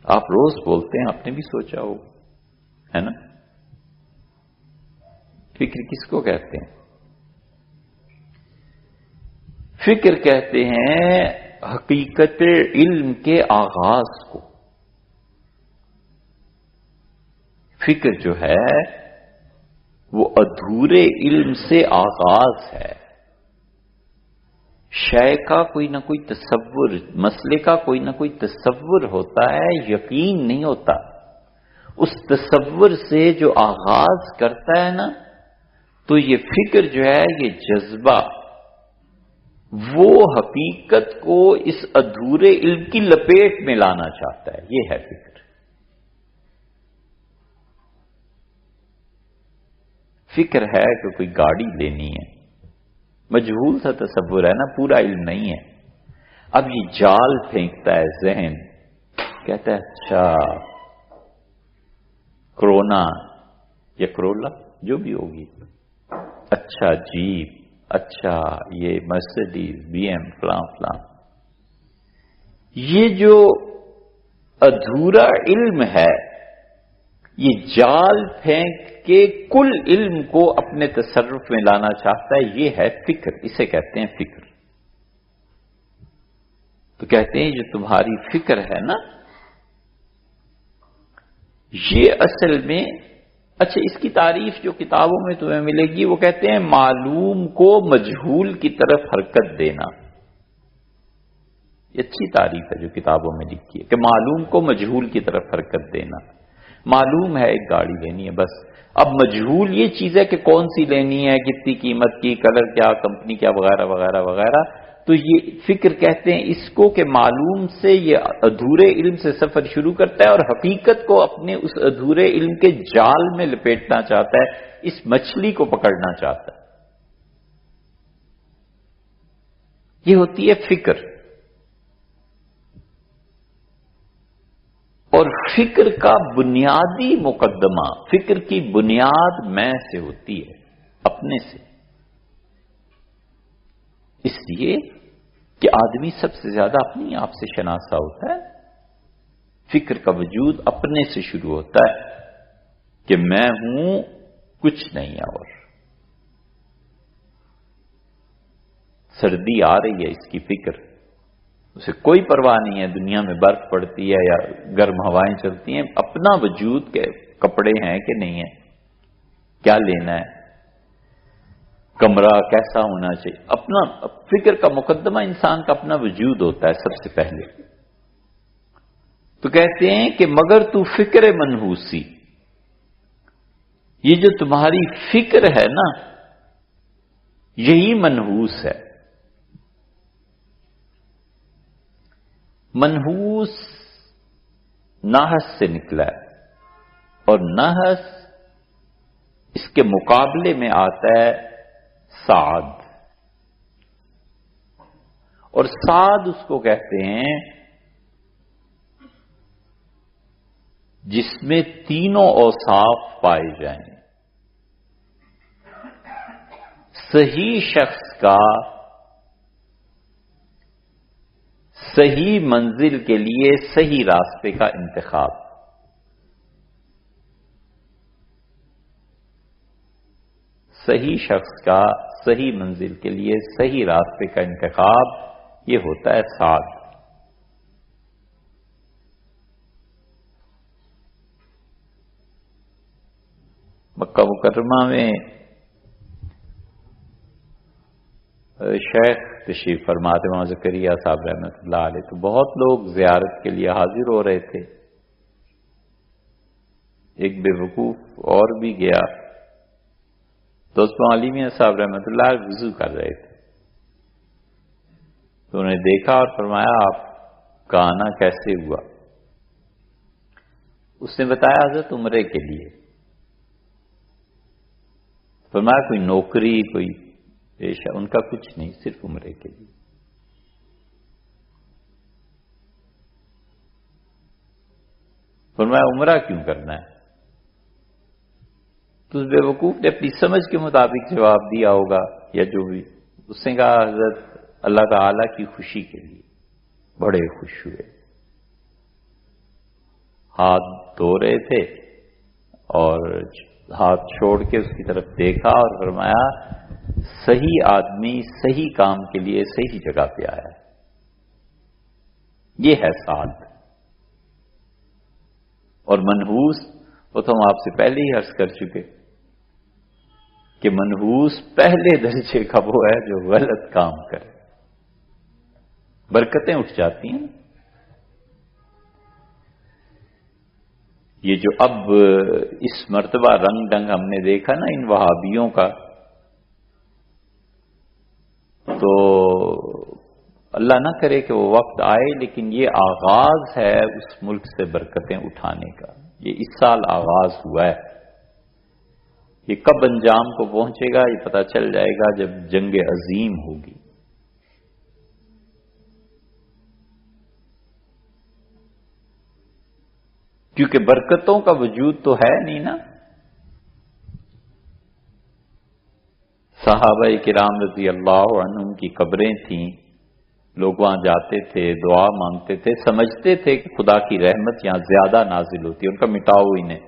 آپ روز بولتے ہیں، آپ نے بھی سوچا ہو، ہے نا؟ فکر کس کو کہتے ہیں؟ فکر کہتے ہیں حقیقت علم کے آغاز کو۔ فکر جو ہے وہ ادھورے علم سے آغاز ہے، شے کا کوئی نہ کوئی تصور، مسئلے کا کوئی نہ کوئی تصور ہوتا ہے، یقین نہیں ہوتا۔ اس تصور سے جو آغاز کرتا ہے نا، تو یہ فکر جو ہے، یہ جذبہ، وہ حقیقت کو اس ادھورے علم کی لپیٹ میں لانا چاہتا ہے، یہ ہے فکر۔ فکر ہے کہ کوئی گاڑی لینی ہے، مجہول سا تصور ہے نا، پورا علم نہیں ہے۔ اب یہ جال پھینکتا ہے ذہن، کہتا ہے اچھا کرونا یا کرولا جو بھی ہوگی، اچھا جیپ، اچھا یہ مرسڈیز، بی ایم، فلاں فلاں۔ یہ جو ادھورا علم ہے، یہ جال پھینک کے کل علم کو اپنے تصرف میں لانا چاہتا ہے، یہ ہے فکر، اسے کہتے ہیں فکر۔ تو کہتے ہیں جو تمہاری فکر ہے نا، یہ اصل میں، اچھا اس کی تعریف جو کتابوں میں تمہیں ملے گی، وہ کہتے ہیں معلوم کو مجہول کی طرف حرکت دینا۔ یہ اچھی تعریف ہے جو کتابوں میں لکھی ہے کہ معلوم کو مجہول کی طرف حرکت دینا۔ معلوم ہے ایک گاڑی لینی ہے، بس اب مجہول یہ چیز ہے کہ کون سی لینی ہے، کتنی قیمت کی، کلر کیا، کمپنی کیا، وغیرہ وغیرہ وغیرہ۔ تو یہ فکر کہتے ہیں اس کو کہ معلوم سے یہ ادھورے علم سے سفر شروع کرتا ہے اور حقیقت کو اپنے اس ادھورے علم کے جال میں لپیٹنا چاہتا ہے، اس مچھلی کو پکڑنا چاہتا ہے. یہ ہوتی ہے فکر. اور فکر کا بنیادی مقدمہ، فکر کی بنیاد میں سے ہوتی ہے، اپنے سے. اس لیے کہ آدمی سب سے زیادہ اپنی آپ سے شناسا ہوتا ہے. فکر کا وجود اپنے سے شروع ہوتا ہے کہ میں ہوں، کچھ نہیں. اور سردی آ رہی ہے، اس کی فکر، اسے کوئی پرواہ نہیں ہے دنیا میں برف پڑتی ہے یا گرم ہوائیں چلتی ہیں، اپنا وجود کے کپڑے ہیں کہ نہیں ہیں، کیا لینا ہے، کمرہ کیسا ہونا چاہیے. اپنا فکر کا مقدمہ انسان کا اپنا وجود ہوتا ہے سب سے پہلے. تو کہتے ہیں کہ مگر تو فکر منحوسی، یہ جو تمہاری فکر ہے نا، یہی منحوس ہے. منحوس نحس سے نکلا ہے، اور نحس اس کے مقابلے میں آتا ہے سعد. اور سعد اس کو کہتے ہیں جس میں تینوں اوصاف پائے جائیں. صحیح شخص کا صحیح منزل کے لیے صحیح راستے کا انتخاب. صحیح شخص کا صحیح منزل کے لیے صحیح راستے کا انتخاب، یہ ہوتا ہے سعد. مکہ مکرمہ میں شیخ تشریف فرماتے وہاں زکریا صاحب رحمۃ اللہ علیہ، تو بہت لوگ زیارت کے لیے حاضر ہو رہے تھے. ایک بے وقوف اور بھی گیا تو اس میں علی میاں صاحب رحمۃ اللہ علیہ وضو کر رہے تھے. تو انہیں دیکھا اور فرمایا آپ کا آنا کیسے ہوا؟ اس نے بتایا حضرت عمرے کے لیے. فرمایا کوئی نوکری کوئی پیشہ؟ ان کا کچھ نہیں، صرف عمرے کے لیے. فرمایا عمرہ کیوں کرنا ہے؟ تو اس بے وقوف نے اپنی سمجھ کے مطابق جواب دیا ہوگا یا جو بھی. اس نے کہا حضرت اللہ تعالی کی خوشی کے لیے. بڑے خوش ہوئے، ہاتھ دھو رہے تھے اور ہاتھ چھوڑ کے اس کی طرف دیکھا اور فرمایا صحیح آدمی صحیح کام کے لیے صحیح جگہ پہ آیا ہے. یہ ہے سعد. اور منحوس، وہ تو ہم آپ سے پہلے ہی عرض کر چکے کہ منحوس پہلے درجے کا وہ ہے جو غلط کام کرے، برکتیں اٹھ جاتی ہیں. یہ جو اب اس مرتبہ رنگ ڈنگ ہم نے دیکھا نا ان وہابیوں کا، تو اللہ نہ کرے کہ وہ وقت آئے، لیکن یہ آغاز ہے اس ملک سے برکتیں اٹھانے کا. یہ اس سال آغاز ہوا ہے. یہ کب انجام کو پہنچے گا یہ پتہ چل جائے گا جب جنگ عظیم ہوگی. کیونکہ برکتوں کا وجود تو ہے نہیں نا. صحابہ کرام رضی اللہ عنہم کی قبریں تھیں، لوگ وہاں جاتے تھے، دعا مانگتے تھے، سمجھتے تھے کہ خدا کی رحمت یہاں زیادہ نازل ہوتی ہے، ان کا مٹاؤ انہیں.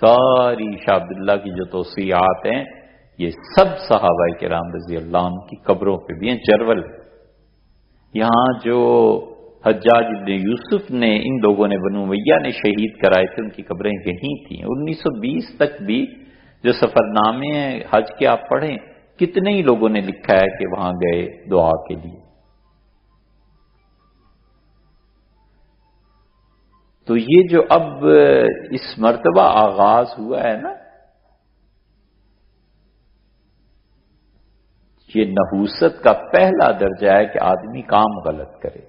ساری شاہ عبداللہ کی جو توصیات ہیں یہ سب صحابہ کرام رضی اللہ عنہ کی قبروں پہ بھی ہیں. جرول یہاں جو حجاج ابن یوسف نے ان لوگوں نے بنو امیہ نے شہید کرائے تھے، ان کی قبریں یہیں تھیں. 1920 تک بھی جو سفر نامے ہیں حج کے آپ پڑھیں، کتنے ہی لوگوں نے لکھا ہے کہ وہاں گئے دعا کے لیے. تو یہ جو اب اس مرتبہ آغاز ہوا ہے نا، یہ نحوست کا پہلا درجہ ہے کہ آدمی کام غلط کرے،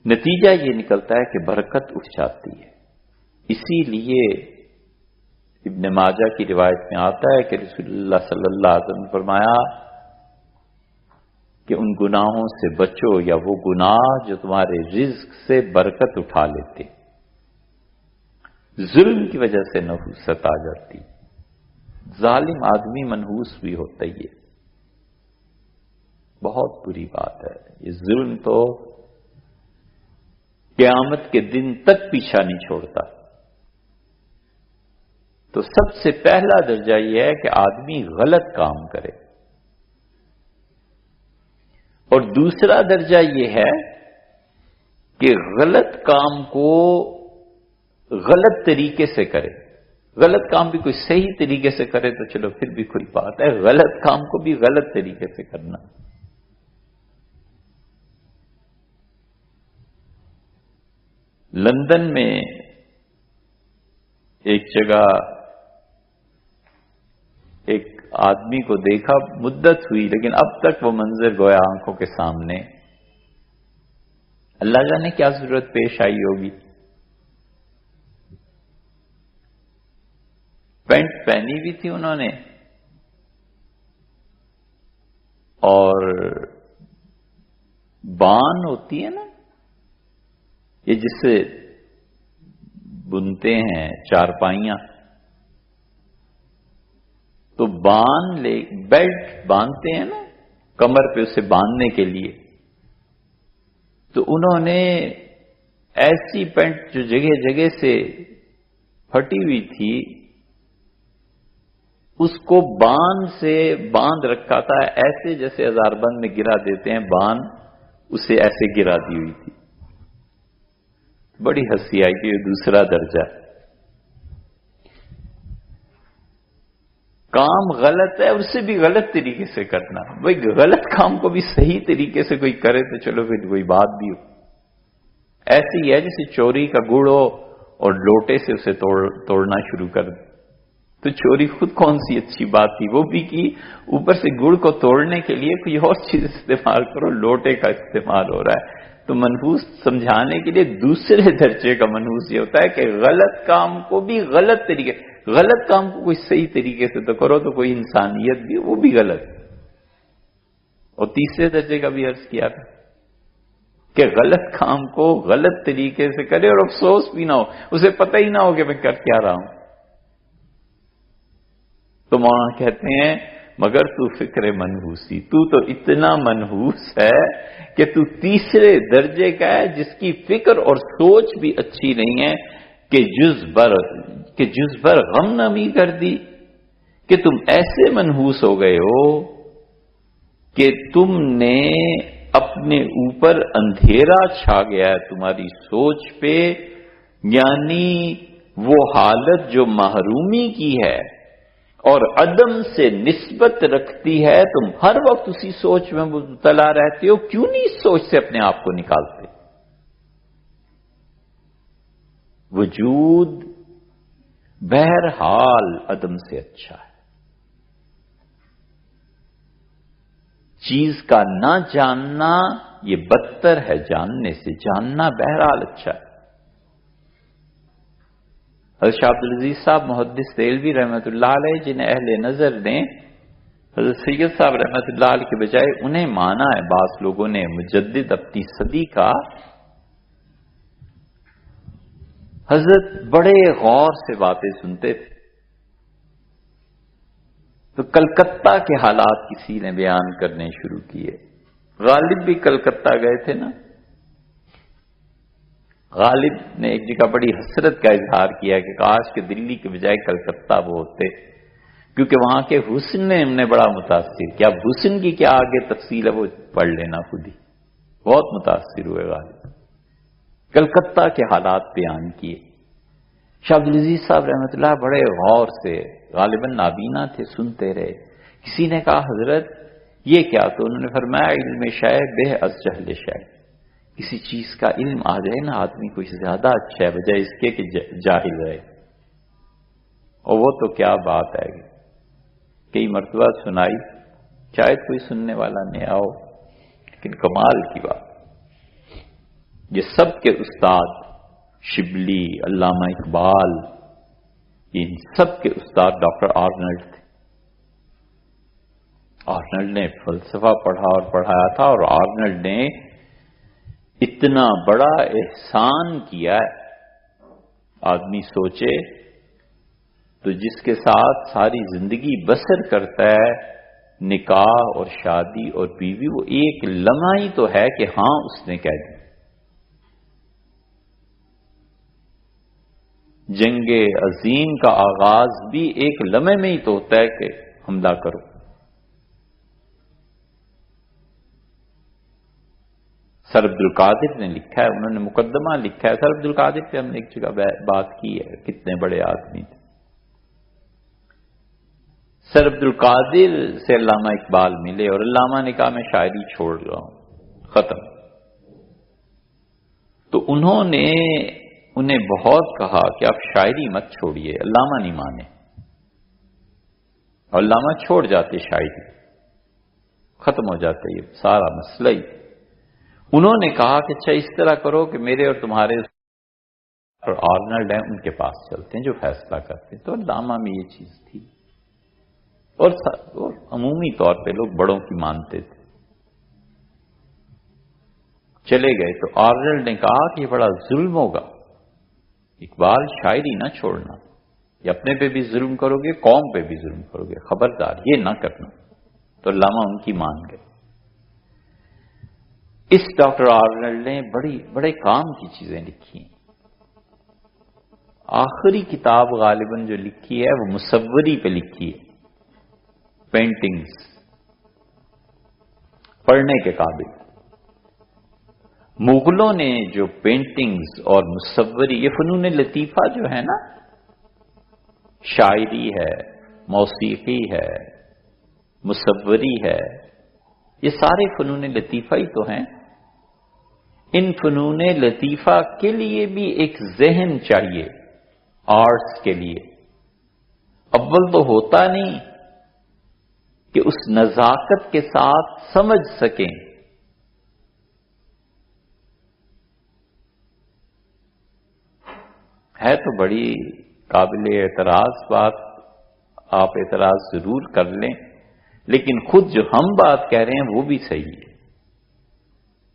نتیجہ یہ نکلتا ہے کہ برکت اٹھ جاتی ہے۔ اسی لیے ابن ماجہ کی روایت میں آتا ہے کہ رسول اللہ صلی اللہ علیہ وسلم نے فرمایا کہ ان گناہوں سے بچو، یا وہ گناہ جو تمہارے رزق سے برکت اٹھا لیتے۔ ظلم کی وجہ سے نحوست آ جاتی، ظالم آدمی منحوس بھی ہوتا ہی ہے، بہت بری بات ہے یہ ظلم، تو قیامت کے دن تک پیچھا نہیں چھوڑتا۔ تو سب سے پہلا درجہ یہ ہے کہ آدمی غلط کام کرے، اور دوسرا درجہ یہ ہے کہ غلط کام کو غلط طریقے سے کرے۔ غلط کام بھی کوئی صحیح طریقے سے کرے تو چلو پھر بھی کوئی بات ہے، غلط کام کو بھی غلط طریقے سے کرنا۔ لندن میں ایک جگہ ایک آدمی کو دیکھا، مدت ہوئی لیکن اب تک وہ منظر گویا آنکھوں کے سامنے، اللہ جانے کیا ضرورت پیش آئی ہوگی۔ پینٹ پہنی بھی تھی انہوں نے، اور بان ہوتی ہے نا یہ جس سے بنتے ہیں چارپائیاں، تو بیلٹ باندھتے ہیں نا کمر پہ اسے باندھنے کے لیے، تو انہوں نے ایسی پینٹ جو جگہ جگہ سے پھٹی ہوئی تھی اس کو باندھ سے باندھ رکھا تھا، ایسے جیسے ہزار بند میں گرا دیتے ہیں باندھ، اسے ایسے گرا دی ہوئی تھی۔ بڑی ہنسی آئی کہ یہ دوسرا درجہ کام غلط ہے، اسے بھی غلط طریقے سے کرنا۔ بھئی غلط کام کو بھی صحیح طریقے سے کوئی کرے تو چلو پھر کوئی بات بھی ہو۔ ایسی ہے جیسے چوری کا گڑ ہو اور لوٹے سے اسے توڑنا شروع کر دے، تو چوری خود کون سی اچھی بات تھی، وہ بھی کی، اوپر سے گڑ کو توڑنے کے لیے کوئی اور چیز استعمال کرو، لوٹے کا استعمال ہو رہا ہے۔ تو منحوس سمجھانے کے لیے دوسرے درجے کا منحوس یہ ہوتا ہے کہ غلط کام کو بھی غلط طریقے، غلط کام کو کوئی صحیح طریقے سے تو کرو تو کوئی انسانیت بھی، وہ بھی غلط۔ اور تیسرے درجے کا بھی عرض کیا تھا کہ غلط کام کو غلط طریقے سے کرے اور افسوس بھی نہ ہو، اسے پتہ ہی نہ ہو کہ میں کر کیا رہا ہوں۔ تو مولانا کہتے ہیں مگر تو فکر منحوسی، تو اتنا منحوس ہے کہ تو تیسرے درجے کا ہے جس کی فکر اور سوچ بھی اچھی نہیں ہے، کہ جز بھر غم نمی کر دی، کہ تم ایسے منحوس ہو گئے ہو کہ تم نے اپنے اوپر اندھیرا چھا گیا ہے تمہاری سوچ پہ، یعنی وہ حالت جو محرومی کی ہے اور عدم سے نسبت رکھتی ہے، تم ہر وقت اسی سوچ میں مبتلا رہتے ہو، کیوں نہیں اس سوچ سے اپنے آپ کو نکالتے؟ وجود بہرحال عدم سے اچھا ہے، چیز کا نہ جاننا یہ بدتر ہے جاننے سے، جاننا بہرحال اچھا ہے۔ حضرت شاہ عبدالعزیز صاحب محدث دہلوی رحمۃ اللہ علیہ، جنہیں اہل نظر نے حضرت سید صاحب رحمۃ اللہ علیہ کے بجائے انہیں مانا ہے بعض لوگوں نے مجدد اپنی صدی کا، حضرت بڑے غور سے باتیں سنتے تھے۔ تو کلکتہ کے حالات کسی نے بیان کرنے شروع کیے، غالب بھی کلکتہ گئے تھے نا، غالب نے ایک جگہ بڑی حسرت کا اظہار کیا کہ کاش کہ دلی کے بجائے کلکتہ وہ ہوتے، کیونکہ وہاں کے حسن نے ہم نے بڑا متاثر کیا۔ اب حسن کی کیا آگے تفصیل ہے وہ پڑھ لینا خود ہی، بہت متاثر ہوئے غالب، کلکتہ کے حالات بیان کیے۔ شاہ عبدالعزیز صاحب رحمۃ اللہ بڑے غور سے، غالباً نابینا تھے، سنتے رہے۔ کسی نے کہا حضرت یہ کیا؟ تو انہوں نے فرمایا علم شے بہ از جہل شے، کسی چیز کا علم آ جائے نا آدمی کو زیادہ اچھا ہے بجائے اس کے کہ جاہل رہے۔ اور وہ تو کیا بات ہے، کئی مرتبہ سنائی شاید کوئی سننے والا نیا ہو، لیکن کمال کی بات، یہ سب کے استاد، شبلی، علامہ اقبال، ان سب کے استاد ڈاکٹر آرنلڈ تھے۔ آرنلڈ نے فلسفہ پڑھا اور پڑھایا تھا، اور آرنلڈ نے اتنا بڑا احسان کیا ہے، آدمی سوچے تو جس کے ساتھ ساری زندگی بسر کرتا ہے، نکاح اور شادی اور بیوی، وہ ایک لمحہ ہی تو ہے کہ ہاں اس نے کہہ دی۔ جنگ عظیم کا آغاز بھی ایک لمحے میں ہی تو ہوتا ہے کہ حملہ کرو۔ سر عبد القادر نے لکھا ہے، انہوں نے مقدمہ لکھا ہے، سر عبد القادر پہ ہم نے ایک جگہ بات کی ہے، کتنے بڑے آدمی تھے۔ سر عبد القادر سے علامہ اقبال ملے اور علامہ نے کہا میں شاعری چھوڑ رہا ہوں، ختم۔ تو انہوں نے انہیں بہت کہا کہ آپ شاعری مت چھوڑیے، علامہ نہیں مانے، اور علامہ چھوڑ جاتے شاعری، ختم ہو جاتا یہ سارا مسئلہ ہی۔ انہوں نے کہا کہ اچھا اس طرح کرو کہ میرے اور تمہارے اور آرنلڈ ہیں ان کے پاس چلتے ہیں جو فیصلہ کرتے ہیں۔ تو علامہ میں یہ چیز تھی، اور عمومی طور پہ لوگ بڑوں کی مانتے تھے۔ چلے گئے تو آرنلڈ نے کہا کہ یہ بڑا ظلم ہوگا، اقبال شاعری نہ چھوڑنا، یہ اپنے پہ بھی ظلم کرو گے، قوم پہ بھی ظلم کرو گے، خبردار یہ نہ کرنا۔ تو علامہ ان کی مان گئے۔ اس ڈاکٹر آرنلڈ نے بڑے کام کی چیزیں لکھی ہیں۔ آخری کتاب غالباً جو لکھی ہے وہ مصوری پہ لکھی ہے، پینٹنگز، پڑھنے کے قابل۔ مغلوں نے جو پینٹنگز اور مصوری، یہ فنون لطیفہ جو ہے نا، شاعری ہے، موسیقی ہے، مصوری ہے، یہ سارے فنون لطیفہ ہی تو ہیں۔ ان فنون لطیفہ کے لیے بھی ایک ذہن چاہیے، آرٹس کے لیے۔ اول تو ہوتا نہیں کہ اس نزاکت کے ساتھ سمجھ سکیں۔ ہے تو بڑی قابل اعتراض بات، آپ اعتراض ضرور کر لیں، لیکن خود جو ہم بات کہہ رہے ہیں وہ بھی صحیح ہے۔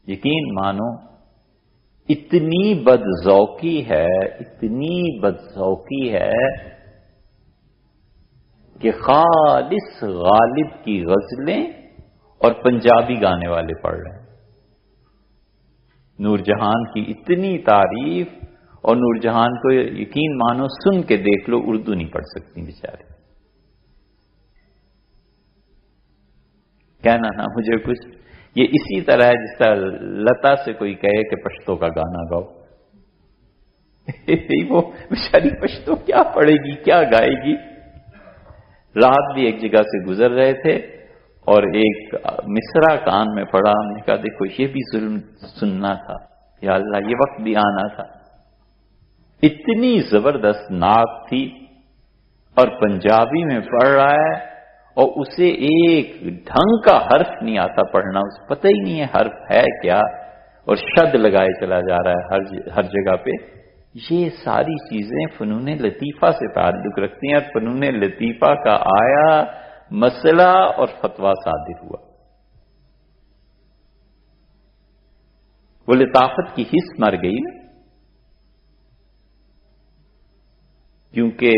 یقین مانو اتنی بدذوقی ہے، اتنی بدذوقی ہے کہ خالص غالب کی غزلیں اور پنجابی گانے والے پڑھ رہے ہیں۔ نور جہان کی اتنی تعریف، اور نور جہان کو یقین مانو سن کے دیکھ لو، اردو نہیں پڑھ سکتی بیچارے۔ کہنا نا مجھے کچھ، یہ اسی طرح ہے جس طرح لتا سے کوئی کہے کہ پشتو کا گانا گاؤ، وہ بیچاری پشتو کیا پڑھے گی، کیا گائے گی۔ رات بھی ایک جگہ سے گزر رہے تھے اور ایک مصرع کان میں پڑا، ہم نے کہا دیکھو یہ بھی ظلم سننا تھا، یا اللہ یہ وقت بھی آنا تھا۔ اتنی زبردست نعت تھی، اور پنجابی میں پڑھ رہا ہے، اور اسے ایک ڈھنگ کا حرف نہیں آتا پڑھنا، اسے پتہ ہی نہیں ہے حرف ہے کیا، اور شد لگائے چلا جا رہا ہے ہر جگہ پہ۔ یہ ساری چیزیں فنون لطیفہ سے تعلق رکھتی ہیں، اور فنون لطیفہ کا آیا مسئلہ اور فتویٰ صادر ہوا۔ وہ لطافت کی حس مر گئی نا، کیونکہ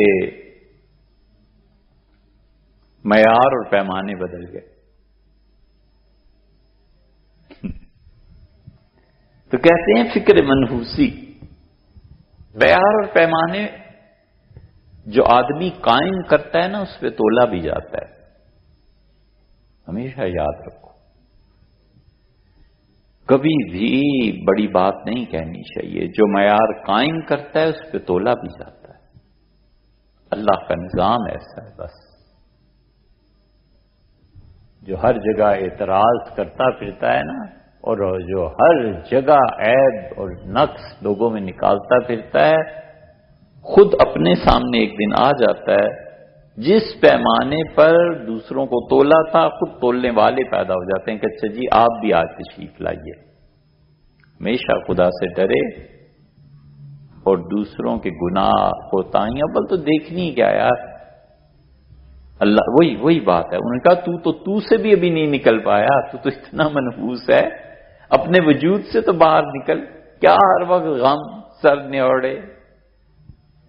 معیار اور پیمانے بدل گئے۔ تو کہتے ہیں فکر منحوسی، معیار اور پیمانے جو آدمی قائم کرتا ہے نا اس پہ تولا بھی جاتا ہے، ہمیشہ یاد رکھو۔ کبھی بھی بڑی بات نہیں کہنی چاہیے، جو معیار قائم کرتا ہے اس پہ تولا بھی جاتا ہے۔ اللہ کا نظام ایسا ہے بس، جو ہر جگہ اعتراض کرتا پھرتا ہے نا، اور جو ہر جگہ عیب اور نقص لوگوں میں نکالتا پھرتا ہے، خود اپنے سامنے ایک دن آ جاتا ہے جس پیمانے پر دوسروں کو تولا تھا خود تولنے والے پیدا ہو جاتے ہیں کہ اچھا جی آپ بھی آج تشریف لائیے. ہمیشہ خدا سے ڈرے اور دوسروں کے گناہ کوتاہیاں بل تو دیکھنی کیا یار. اللہ وہی بات ہے. انہوں نے کہا تو سے بھی ابھی نہیں نکل پایا, تو اتنا منحوس ہے, اپنے وجود سے تو باہر نکل. کیا ہر وقت غم سر نیوڑے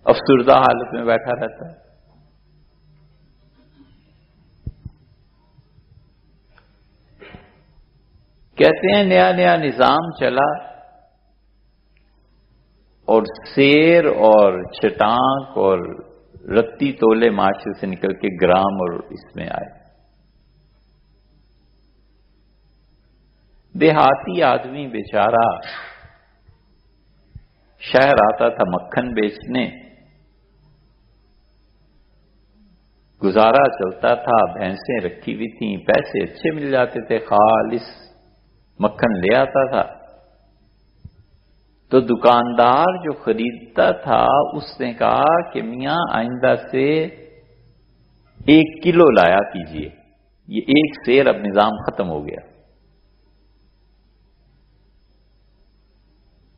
افسردہ حالت میں بیٹھا رہتا ہے. کہتے ہیں نیا نیا نظام چلا اور سیر اور چھٹانک اور رتی تولے معاشرے سے نکل کے گرام اور اس میں آئے. دیہاتی آدمی بیچارہ شہر آتا تھا مکھن بیچنے, گزارا چلتا تھا, بھینسیں رکھی ہوئی تھیں, پیسے اچھے مل جاتے تھے, خالص مکھن لے آتا تھا. تو دکاندار جو خریدتا تھا اس نے کہا کہ میاں آئندہ سے 1 کلو لایا کیجئے, یہ ایک سیر اب نظام ختم ہو گیا.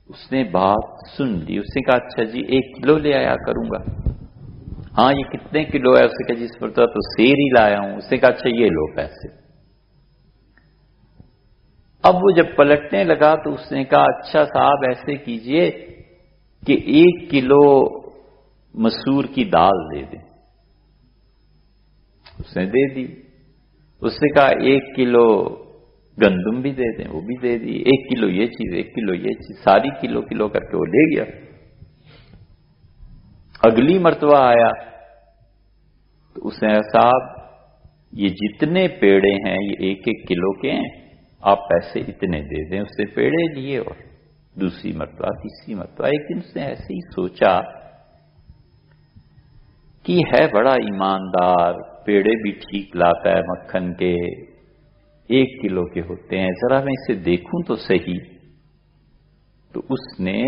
اس نے بات سن لی, اس نے کہا اچھا جی 1 کلو لے آیا کروں گا. ہاں یہ کتنے کلو ہے؟ اس نے کہا جس پر تو سیر ہی لایا ہوں. اس نے کہا اچھا یہ لو پیسے. اب وہ جب پلٹنے لگا تو اس نے کہا اچھا صاحب ایسے کیجئے کہ 1 کلو مسور کی دال دے دیں. اس نے دے دی. اس نے کہا 1 کلو گندم بھی دے دیں, وہ بھی دے دی. 1 کلو یہ چیز, 1 کلو یہ چیز, ساری کلو کلو کر کے وہ لے گیا. اگلی مرتبہ آیا تو اس نے کہا صاحب یہ جتنے پیڑے ہیں یہ 1-1 کلو کے ہیں, آپ پیسے اتنے دے دیں. اس سے پیڑے لیے اور دوسری مرتبہ تیسری مرتبہ. ایک دن اس نے ایسے ہی سوچا کہ ہے بڑا ایماندار, پیڑے بھی ٹھیک لاتا ہے مکھن کے, 1 کلو کے ہوتے ہیں, ذرا میں اسے دیکھوں تو صحیح. تو اس نے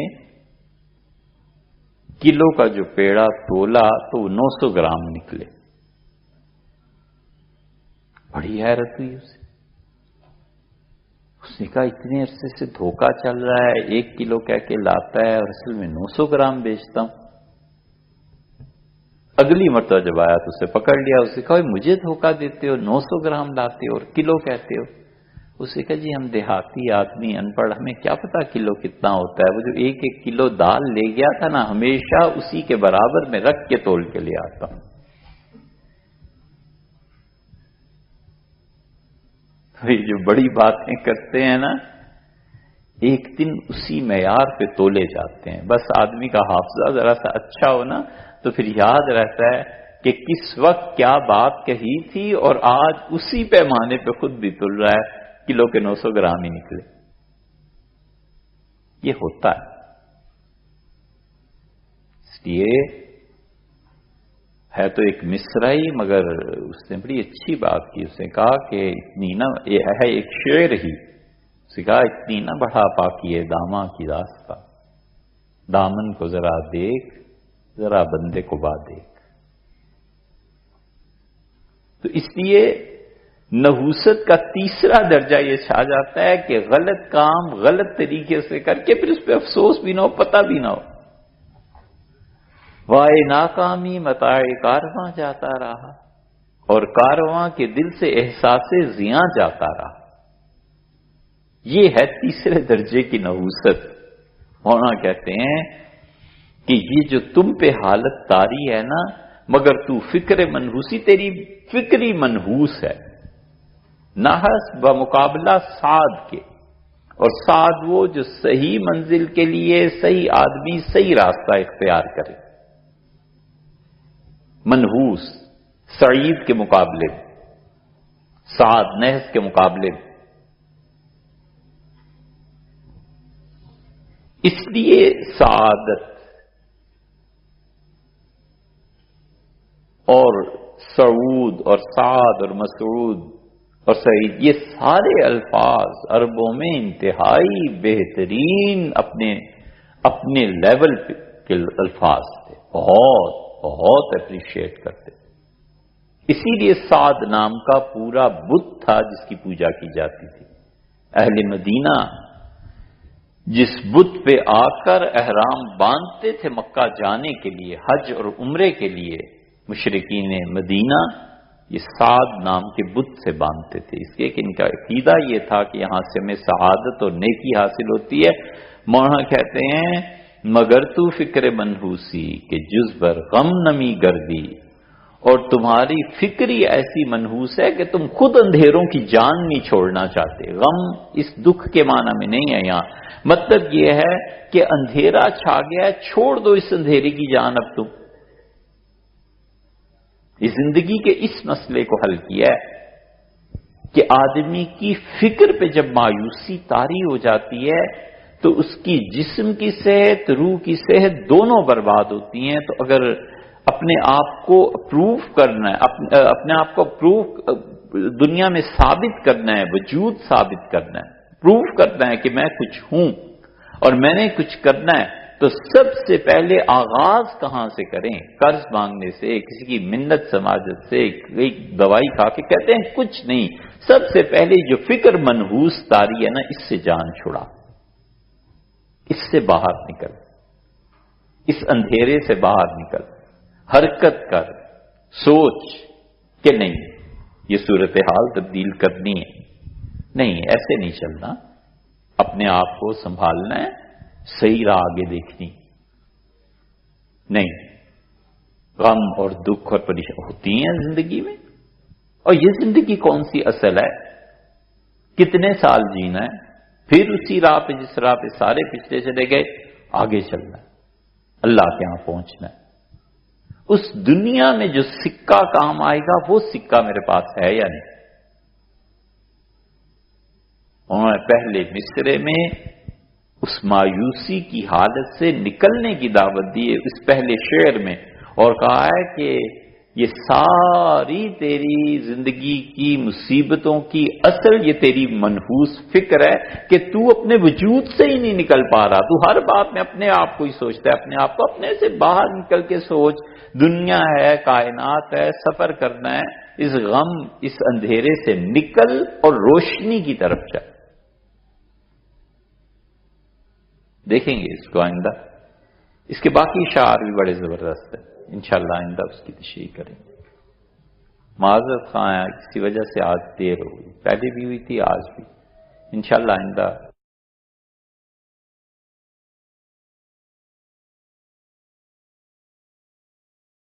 کلو کا جو پیڑا تولا تو 900 گرام نکلے. بڑی حیرت ہوئی اسے. اس نے کہا اتنے عرصے سے دھوکہ چل رہا ہے, 1 کلو کہہ کے لاتا ہے اور اصل میں 900 گرام بیچتا ہوں. اگلی مرتبہ جب آیا تو اسے پکڑ لیا. اس نے کہا مجھے دھوکہ دیتے ہو, 900 گرام لاتے ہو اور کلو کہتے ہو. اس نے کہا جی ہم دیہاتی آدمی ان پڑھ, ہمیں کیا پتا کلو کتنا ہوتا ہے. وہ جو 1-1 کلو دال لے گیا تھا نا, ہمیشہ اسی کے برابر میں رکھ کے تول کے لے آتا ہوں. یہ جو بڑی باتیں کرتے ہیں نا, ایک دن اسی معیار پہ تولے جاتے ہیں. بس آدمی کا حافظہ ذرا سا اچھا ہو نا تو پھر یاد رہتا ہے کہ کس وقت کیا بات کہی تھی, اور آج اسی پیمانے پہ خود بھی تل رہا ہے, کلو کے 900 گرام ہی نکلے. یہ ہوتا ہے. اس لیے ہے تو ایک مصرعی, مگر اس نے بڑی اچھی بات کی. اس نے کہا کہ اتنی نہ, یہ ہے ایک شعر ہی, اس نے کہا اتنی نہ بڑھا پاکیے داماں کی راستہ, دامن کو ذرا دیکھ, ذرا بندے کو با دیکھ. تو اس لیے نحوست کا تیسرا درجہ یہ چھا جاتا ہے کہ غلط کام غلط طریقے سے کر کے پھر اس پہ افسوس بھی نہ ہو, پتہ بھی نہ ہو. وائے ناکامی متاع کارواں جاتا رہا, اور کارواں کے دل سے احساس زیاں جاتا رہا. یہ ہے تیسرے درجے کی نحوست. مولانا کہتے ہیں کہ یہ جو تم پہ حالت طاری ہے نا, مگر تو فکر منحوسی, تیری فکری منحوس ہے. نحس بمقابلہ سعد کے, اور سعد وہ جو صحیح منزل کے لیے صحیح آدمی صحیح راستہ اختیار کرے. منحوس سعید کے مقابلے, سعد نحس کے مقابلے. اس لیے سعادت اور سعود اور سعد اور مسعود اور سعید, یہ سارے الفاظ عربوں میں انتہائی بہترین اپنے لیول کے الفاظ تھے. بہت بہت اپریشیٹ کرتے. اسی لیے سعد نام کا پورا بت تھا جس کی پوجا کی جاتی تھی۔ اہل مدینہ جس بت پہ آ کر احرام باندھتے تھے مکہ جانے کے لیے، حج اور عمرے کے لیے، مشرکین مدینہ یہ سعد نام کے بت سے باندھتے تھے، اس لیے کہ ان کا عقیدہ یہ تھا کہ یہاں سے ہمیں سعادت اور نیکی حاصل ہوتی ہے۔ مولانا کہتے ہیں مگر تو فکر منحوسی کہ جز بر غم نمی گردی، اور تمہاری فکری ایسی منحوس ہے کہ تم خود اندھیروں کی جان نہیں چھوڑنا چاہتے۔ غم اس دکھ کے معنی میں نہیں ہے یہاں، مطلب یہ ہے کہ اندھیرا چھا گیا ہے، چھوڑ دو اس اندھیرے کی جان اب تم۔ اس زندگی کے اس مسئلے کو حل کیا ہے کہ آدمی کی فکر پہ جب مایوسی طاری ہو جاتی ہے تو اس کی جسم کی صحت، روح کی صحت دونوں برباد ہوتی ہیں۔ تو اگر اپنے آپ کو پروف کرنا ہے، اپنے آپ کو پروف دنیا میں ثابت کرنا ہے، وجود ثابت کرنا ہے، پروف کرنا ہے کہ میں کچھ ہوں اور میں نے کچھ کرنا ہے، تو سب سے پہلے آغاز کہاں سے کریں؟ قرض مانگنے سے، کسی کی منت سماجت سے، ایک دوائی کھا کے کہتے ہیں کچھ نہیں۔ سب سے پہلے جو فکر منحوس طاری ہے نا، اس سے جان چھڑا، اس سے باہر نکل، اس اندھیرے سے باہر نکل، حرکت کر، سوچ کہ نہیں یہ صورتحال تبدیل کرنی ہے، نہیں ایسے نہیں چلنا، اپنے آپ کو سنبھالنا ہے، صحیح راہ آگے دیکھنی نہیں۔ غم اور دکھ اور پریشانی ہوتی ہیں زندگی میں، اور یہ زندگی کون سی اصل ہے؟ کتنے سال جینا ہے، پھر اسی راہ پہ جس راہ پہ سارے پچھلے چلے گئے آگے چلنا ہے، اللہ کے ہاں پہنچنا ہے۔ اس دنیا میں جو سکہ کام آئے گا وہ سکہ میرے پاس ہے یا نہیں؟ انہوں نے پہلے مصرے میں اس مایوسی کی حالت سے نکلنے کی دعوت دی ہے اس پہلے شعر میں، اور کہا ہے کہ یہ ساری تیری زندگی کی مصیبتوں کی اصل یہ تیری منحوس فکر ہے کہ تو اپنے وجود سے ہی نہیں نکل پا رہا، تو ہر بات میں اپنے آپ کو ہی سوچتا ہے، اپنے آپ کو اپنے سے باہر نکل کے سوچ، دنیا ہے، کائنات ہے، سفر کرنا ہے، اس غم اس اندھیرے سے نکل اور روشنی کی طرف جا۔ دیکھیں گے اس کو آئندہ، اس کے باقی اشعار بھی بڑے زبردست ہیں، انشاءاللہ آئندہ اس کی تشریح کریں گے۔ معذرت خواہ کسی وجہ سے آج دیر ہو گئی، پہلے بھی ہوئی تھی آج بھی، انشاءاللہ آئندہ